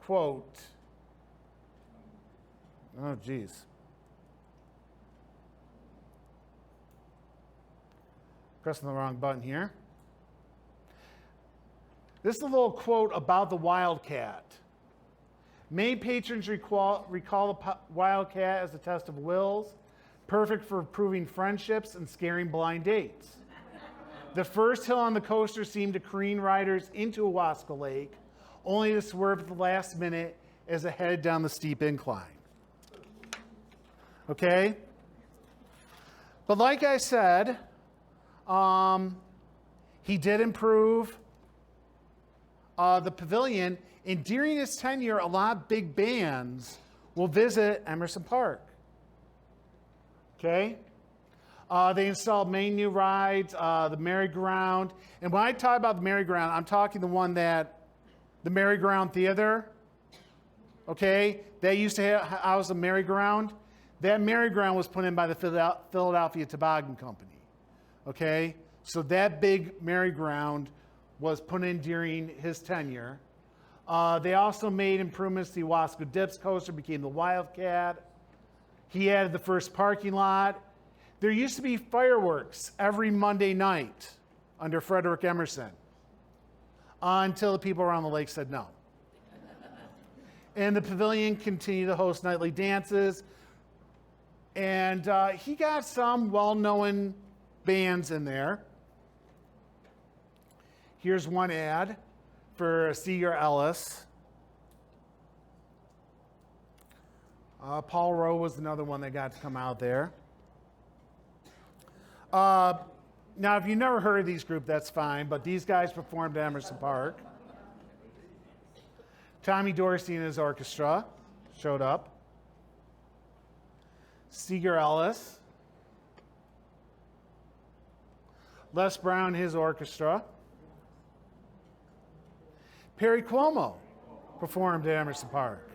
quote. Oh, geez. Pressing the wrong button here. This is a little quote about the Wildcat. Many patrons recall the Wildcat as a test of wills, perfect for proving friendships and scaring blind dates. The first hill on the coaster seemed to careen riders into Owasco Lake, only to swerve at the last minute as it headed down the steep incline. Okay? But like I said, he did improve the pavilion, and during his tenure, a lot of big bands will visit Emerson Park. Okay? They installed many new rides, the merry-go-round. And when I talk about the merry-go-round, I'm talking the merry-go-round theater. Okay? They used to house a merry-go-round. That merry-go-round was put in by the Philadelphia Toboggan Company. Okay? So that big merry-go-round was put in during his tenure. They also made improvements to the Owasco Dips coaster, became the Wildcat. He added the first parking lot. There used to be fireworks every Monday night under Frederick Emerson until the people around the lake said no. And the pavilion continued to host nightly dances. And he got some well-known bands in there. Here's one ad for Seeger Ellis. Paul Rowe was another one that got to come out there. Now, if you've never heard of these groups, that's fine, but these guys performed at Emerson Park. Tommy Dorsey and his orchestra showed up. Seeger Ellis. Les Brown, his orchestra. Perry Cuomo performed at Emerson Park.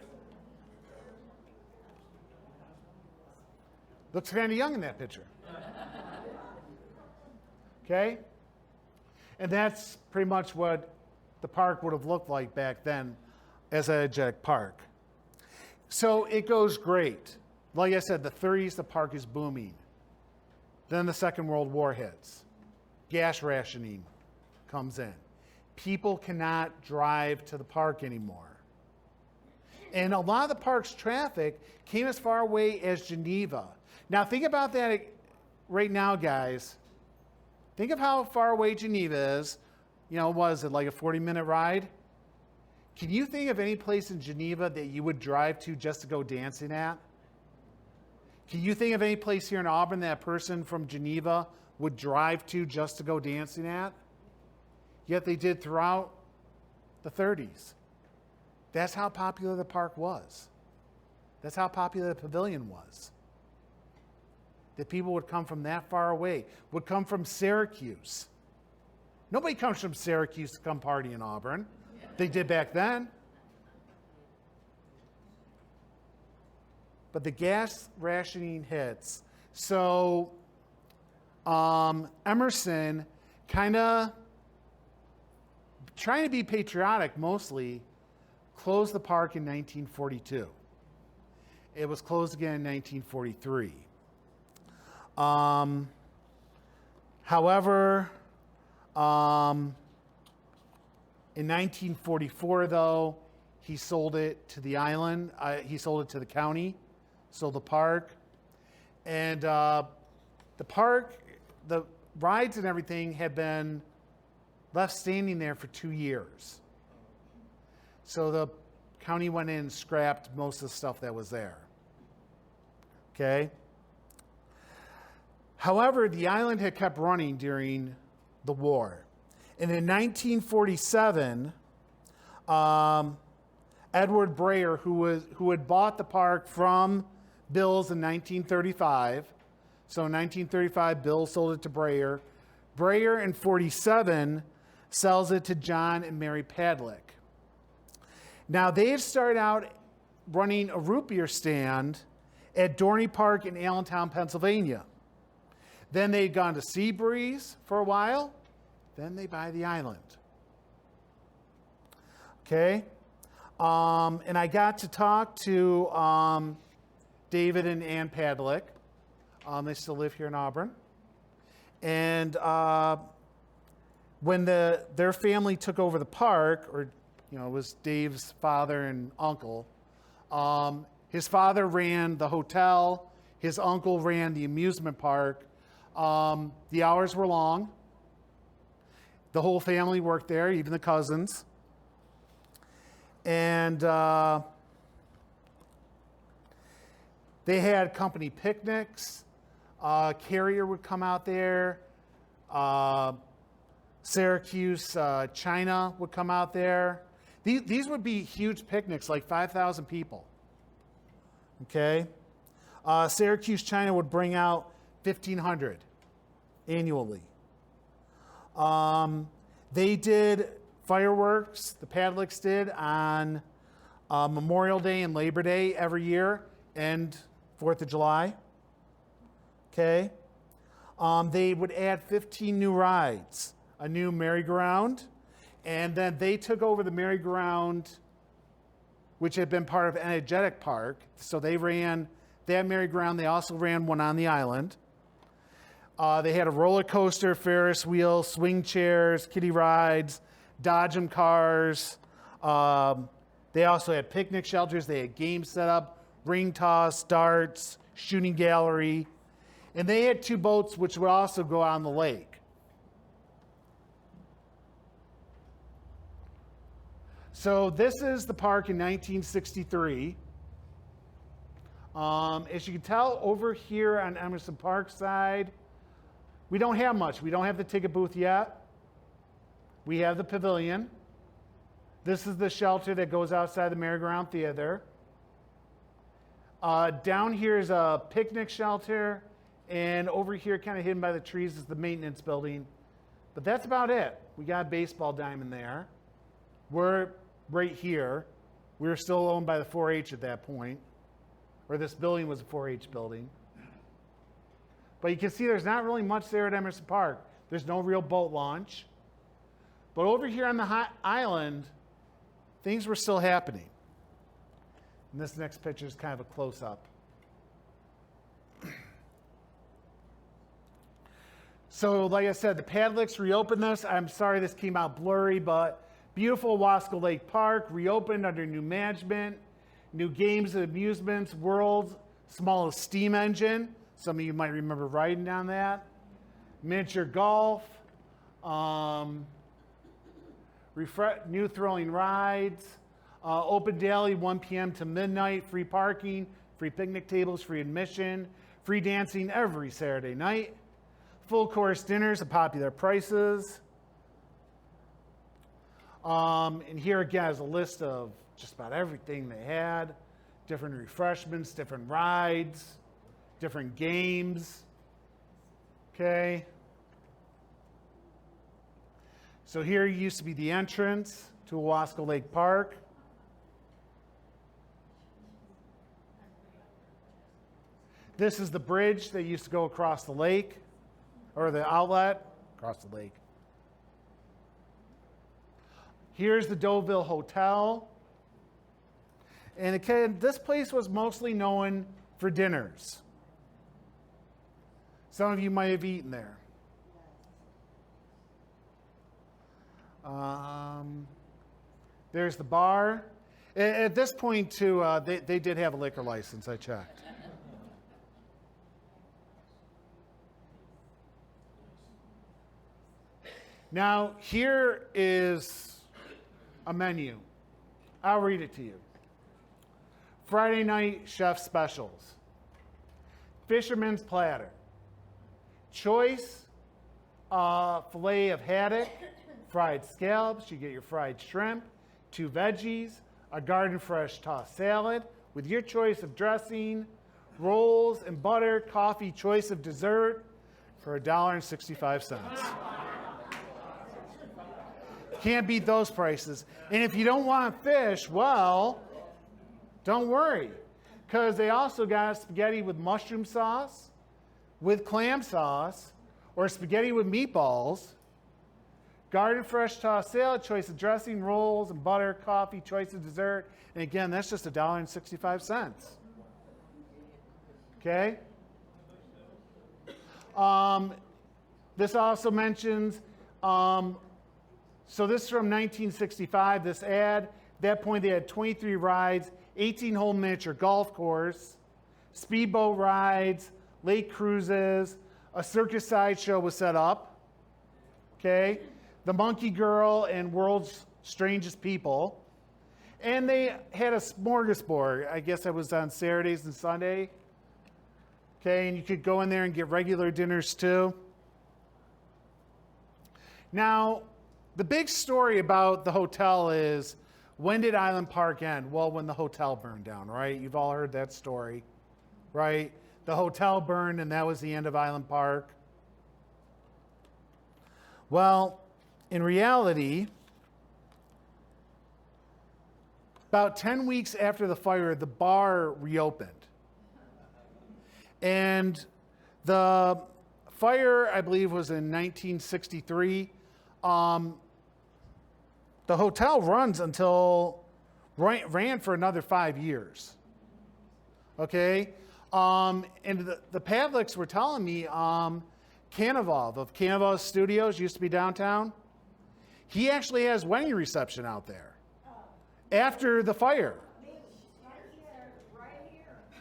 Looks kind of young in that picture. Okay? And that's pretty much what the park would have looked like back then as an energetic park. So it goes great. Like I said, the 30s, the park is booming. Then the Second World War hits. Gas rationing comes in. People cannot drive to the park anymore. And a lot of the park's traffic came as far away as Geneva. Now think about that right now, guys. Think of how far away Geneva is. You know, was it like a 40-minute ride? Can you think of any place in Geneva that you would drive to just to go dancing at? Can you think of any place here in Auburn that a person from Geneva would drive to just to go dancing at? Yet they did throughout the 30s. That's how popular the park was. That's how popular the pavilion was. That people would come from that far away, would come from Syracuse. Nobody comes from Syracuse to come party in Auburn. They did back then. But the gas rationing hits. So Emerson kind of trying to be patriotic mostly, closed the park in 1942. It was closed again in 1943. However, in 1944, though, he sold it to the island. He sold it to the county, sold the park. And the park, the rides and everything had been left standing there for 2 years. So the county went in and scrapped most of the stuff that was there. Okay? However, the island had kept running during the war. And in 1947, Edward Breyer, who had bought the park from Bills in 1935, so in 1935, Bill sold it to Breyer. Breyer in 47 sells it to John and Mary Padlick. Now, they had started out running a root beer stand at Dorney Park in Allentown, Pennsylvania. Then they'd gone to Seabreeze for a while. Then they buy the island. Okay? And I got to talk to David and Ann Padlick. They still live here in Auburn. And when their family took over the park, or it was Dave's father and uncle, his father ran the hotel. His uncle ran the amusement park. The hours were long. The whole family worked there, even the cousins. And they had company picnics. Carrier would come out there. Syracuse, China would come out there. These would be huge picnics, like 5,000 people. Okay? Syracuse, China would bring out 1,500 annually. They did fireworks, the Padlicks did, on Memorial Day and Labor Day every year, and 4th of July. Okay? They would add 15 new rides, a new merry-go-round, and then they took over the merry-go-round, which had been part of Energetic Park. So they ran that merry-go-round. They also ran one on the island. They had a roller coaster, Ferris wheel, swing chairs, kiddie rides, Dodgem cars. They also had picnic shelters. They had games set up, ring toss, darts, shooting gallery. And they had 2 boats which would also go on the lake. So this is the park in 1963. As you can tell, over here on Emerson Park side, we don't have much. We don't have the ticket booth yet. We have the pavilion. This is the shelter that goes outside the merry-go-round theater. Down here is a picnic shelter, and over here, kind of hidden by the trees, is the maintenance building. But that's about it. We got a baseball diamond there. We're right here. We were still owned by the 4-H at that point, or this building was a 4-H building. But you can see there's not really much there at Emerson Park. There's no real boat launch. But over here on the island, things were still happening. And this next picture is kind of a close-up. So, like I said, the Padlicks reopened this. I'm sorry this came out blurry, but beautiful Wasco Lake Park reopened under new management, new games and amusements, world's smallest steam engine. Some of you might remember riding on that. Miniature golf, new thrilling rides, open daily 1 p.m. to midnight, free parking, free picnic tables, free admission, free dancing every Saturday night, full course dinners at popular prices. And here again is a list of just about everything they had, different refreshments, different rides, different games. Okay. So here used to be the entrance to Wasco Lake Park. This is the bridge that used to go across the lake, or the outlet, across the lake. Here's the Deauville Hotel. And again, this place was mostly known for dinners. Some of you might have eaten there. There's the bar. At this point, too, they did have a liquor license, I checked. Now, here is a menu. I'll read it to you. Friday night chef specials. Fisherman's platter. Choice filet of haddock, fried scallops. You get your fried shrimp, 2 veggies, a garden fresh tossed salad with your choice of dressing, rolls and butter, coffee, choice of dessert for $1.65. Can't beat those prices. And if you don't want fish, well, don't worry, because they also got spaghetti with mushroom sauce, with clam sauce, or spaghetti with meatballs, garden fresh tossed salad, choice of dressing, rolls and butter, coffee, choice of dessert. And again, that's just $1.65. Okay? This also mentions, so this is from 1965, this ad. At that point, they had 23 rides, 18-hole miniature golf course, speedboat rides, lake cruises, a circus sideshow was set up. Okay? The Monkey Girl and World's Strangest People. And they had a smorgasbord. I guess that was on Saturdays and Sunday. Okay, and you could go in there and get regular dinners too. Now, the big story about the hotel is, when did Island Park end? Well, when the hotel burned down, right? You've all heard that story, right? The hotel burned and that was the end of Island Park. Well, in reality, about 10 weeks after the fire, the bar reopened. And the fire, I believe, was in 1963. The hotel ran for another 5 years. Okay? And the Pavliks were telling me, Cannavale of Cannavale Studios, used to be downtown, he actually has wedding reception out there after the fire.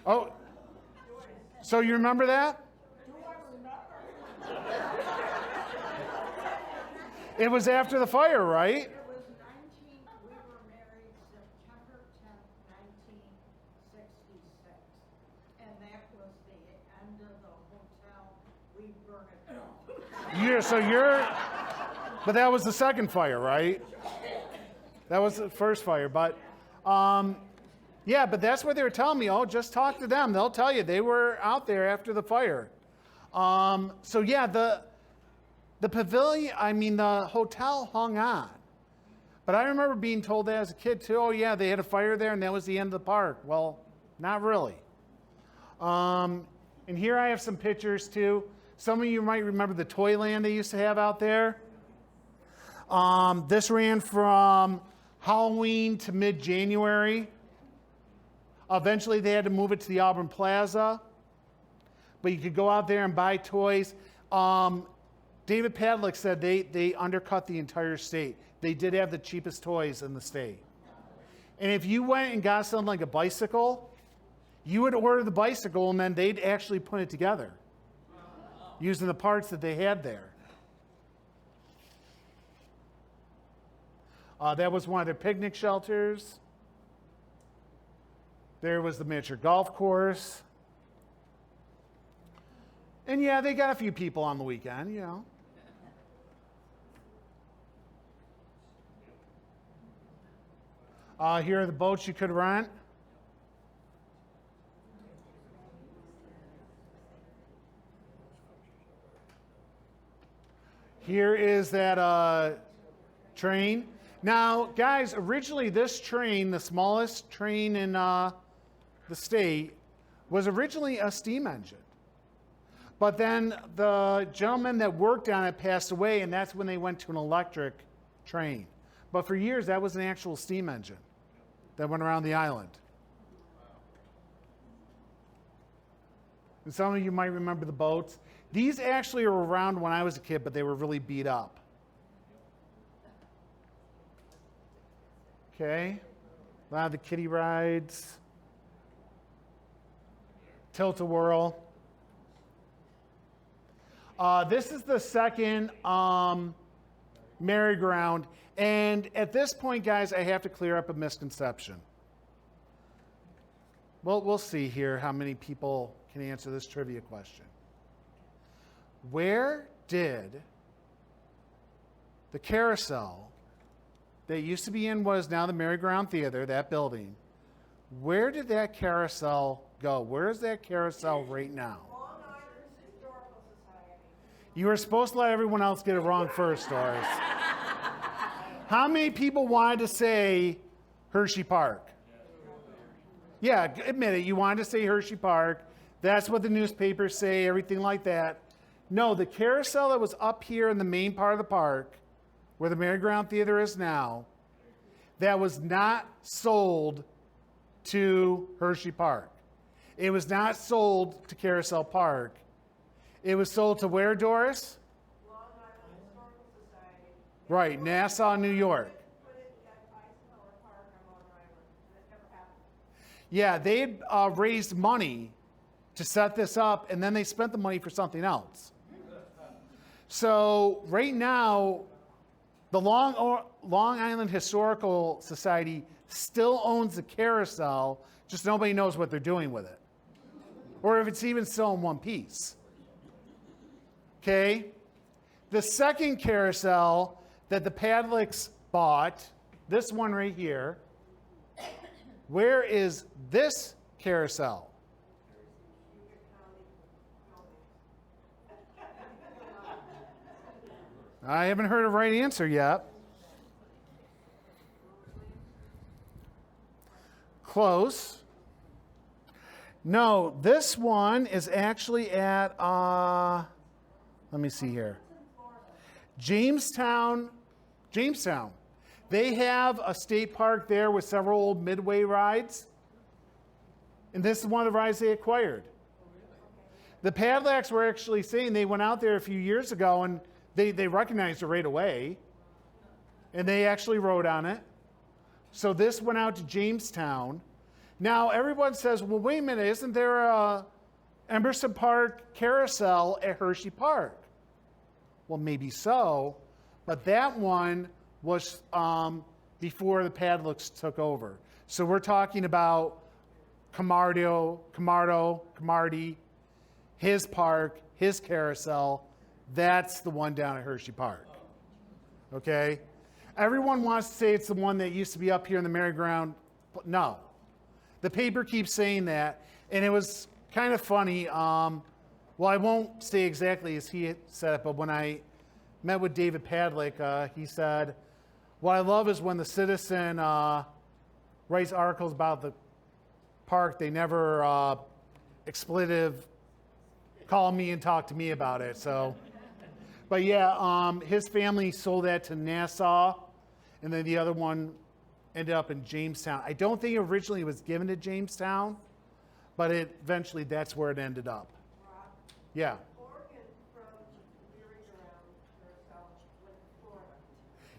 Oh, so you remember that? It was after the fire, right? We were married September 10th, 1966. And that was the end of the hotel. We burned it down. But that was the second fire, right? That was the first fire. But, yeah, but that's what they were telling me. Oh, just talk to them. They'll tell you they were out there after the fire. So, yeah, the pavilion, the hotel hung on. But I remember being told that as a kid, too. Oh, yeah, they had a fire there, and that was the end of the park. Well, not really. And here I have some pictures, too. Some of you might remember the Toyland they used to have out there. This ran from Halloween to mid-January. Eventually, they had to move it to the Auburn Plaza. But you could go out there and buy toys. David Pavlik said they undercut the entire state. They did have the cheapest toys in the state. And if you went and got something like a bicycle, you would order the bicycle and then they'd actually put it together using the parts that they had there. That was one of their picnic shelters. There was the miniature golf course. And yeah, they got a few people on the weekend, you know. Here are the boats you could rent. Here is that train. Now, guys, originally this train, the smallest train in the state, was originally a steam engine. But then the gentleman that worked on it passed away, and that's when they went to an electric train. But for years, that was an actual steam engine that went around the island. And some of you might remember the boats. These actually were around when I was a kid, but they were really beat up. Okay. A lot of the kiddie rides. Tilt-a-whirl. This is the second merry-go-round. And at this point, guys, I have to clear up a misconception. Well, we'll see here how many people can answer this trivia question. Where did the carousel that used to be in what is now the Merry-Go-Round Theater, that building, where did that carousel go? Where is that carousel right now? Long Island Historical Society. You were supposed to let everyone else get it wrong first, Doris. How many people wanted to say Hershey Park? Yeah, admit it. You wanted to say Hershey Park. That's what the newspapers say, everything like that. No, the carousel that was up here in the main part of the park, where the Merry-Go-Round Theater is now, that was not sold to Hershey Park. It was not sold to Carousel Park. It was sold to where, Doris? Long Island Historical Society. Right, Nassau, New York. Put it at Eisenhower Park on Long Island, and it never happened. Yeah, they had raised money to set this up, and then they spent the money for something else. So right now, the Long Island Historical Society still owns the carousel, just nobody knows what they're doing with it. Or if it's even still in one piece. Okay? The second carousel that the Padlicks bought, this one right here, where is this carousel? I haven't heard a right answer yet. Close. No, this one is actually at, let me see here. Jamestown. They have a state park there with several old Midway rides. And this is one of the rides they acquired. The Padlocks were actually saying they went out there a few years ago and they recognized it right away. And they actually rode on it. So this went out to Jamestown. Now everyone says, well, wait a minute, isn't there a Emerson Park carousel at Hershey Park? Well, maybe so, but that one was before the Padlocks took over. So we're talking about Camardi, his park, his carousel. That's the one down at Hershey Park. Okay? Everyone wants to say it's the one that used to be up here in the merry-go-round. No. The paper keeps saying that, and it was kind of funny. Well, I won't say exactly as he said it, but when I met with David Padlick, he said, what I love is when the Citizen writes articles about the park, they never expletive call me and talk to me about it. So, but yeah, his family sold that to Nassau, and then the other one ended up in Jamestown. I don't think originally it was given to Jamestown, but eventually that's where it ended up. Rob, Yeah. Oregon from merry-go-round carousel went to Florida.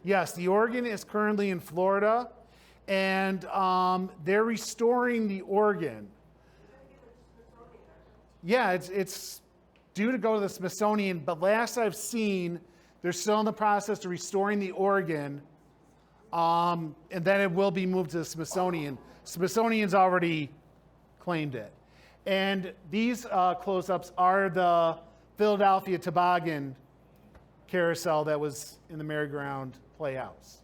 Yes, the Oregon is currently in Florida, and they're restoring the Oregon. Yeah, it's due to go to the Smithsonian, but last I've seen, they're still in the process of restoring the Oregon, and then it will be moved to the Smithsonian. Smithsonian's already claimed it. And these close-ups are the Philadelphia Toboggan carousel that was in the merry-go-round playhouse.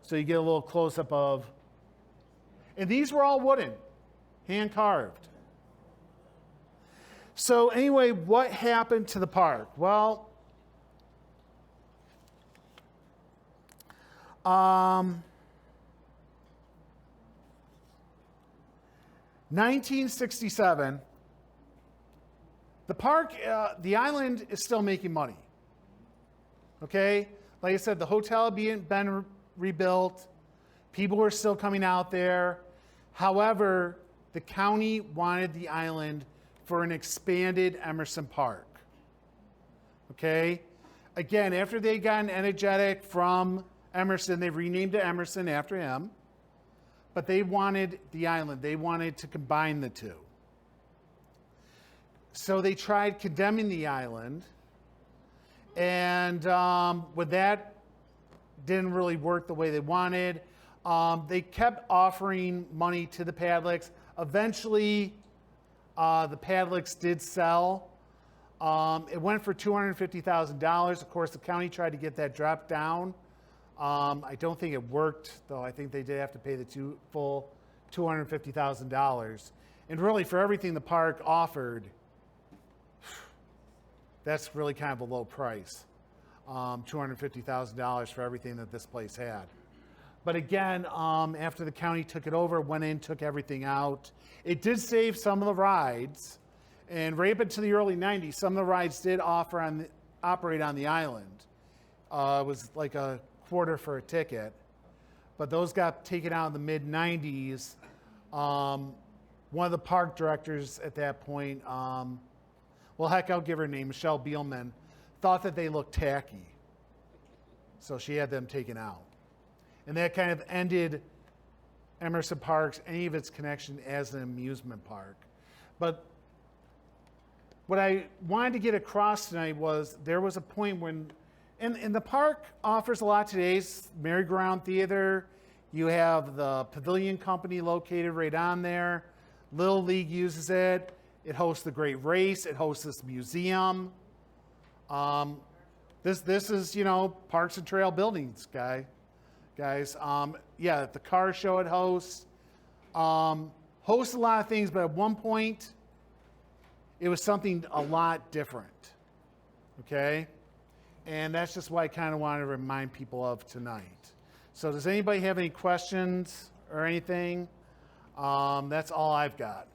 So you get a little close-up of, and these were all wooden, hand-carved. So anyway, what happened to the park? Well, 1967, the park, the island is still making money. Okay? Like I said, the hotel had been rebuilt. People were still coming out there. However, the county wanted the island for an expanded Emerson Park. Okay? Again, after they got an energetic from Emerson, they renamed it Emerson after him. But they wanted the island. They wanted to combine the two. So they tried condemning the island. And with that, didn't really work the way they wanted. They kept offering money to the Padlicks. Eventually, the Padlicks did sell. It went for $250,000. Of course, the county tried to get that dropped down. I don't think it worked, though. I think they did have to pay the full $250,000. And really, for everything the park offered, that's really kind of a low price. $250,000 for everything that this place had. But again, after the county took it over, went in, took everything out. It did save some of the rides. And right up into the early 90s, some of the rides did operate on the island. It was like a quarter for a ticket. But those got taken out in the mid-90s. One of the park directors at that point, well, heck, I'll give her a name, Michelle Bielman, thought that they looked tacky. So she had them taken out. And that kind of ended Emerson Park's, any of its connection as an amusement park. But what I wanted to get across tonight was there was a point when, and the park offers a lot today. Merry-Go-Round Theater. You have the Pavilion Company located right on there. Little League uses it. It hosts the Great Race. It hosts this museum. This is, Parks and Trail buildings, guys. Yeah, the car show it hosts. Hosts a lot of things, but at one point, it was something a lot different. Okay? And that's just what I kind of wanted to remind people of tonight. So does anybody have any questions or anything? That's all I've got.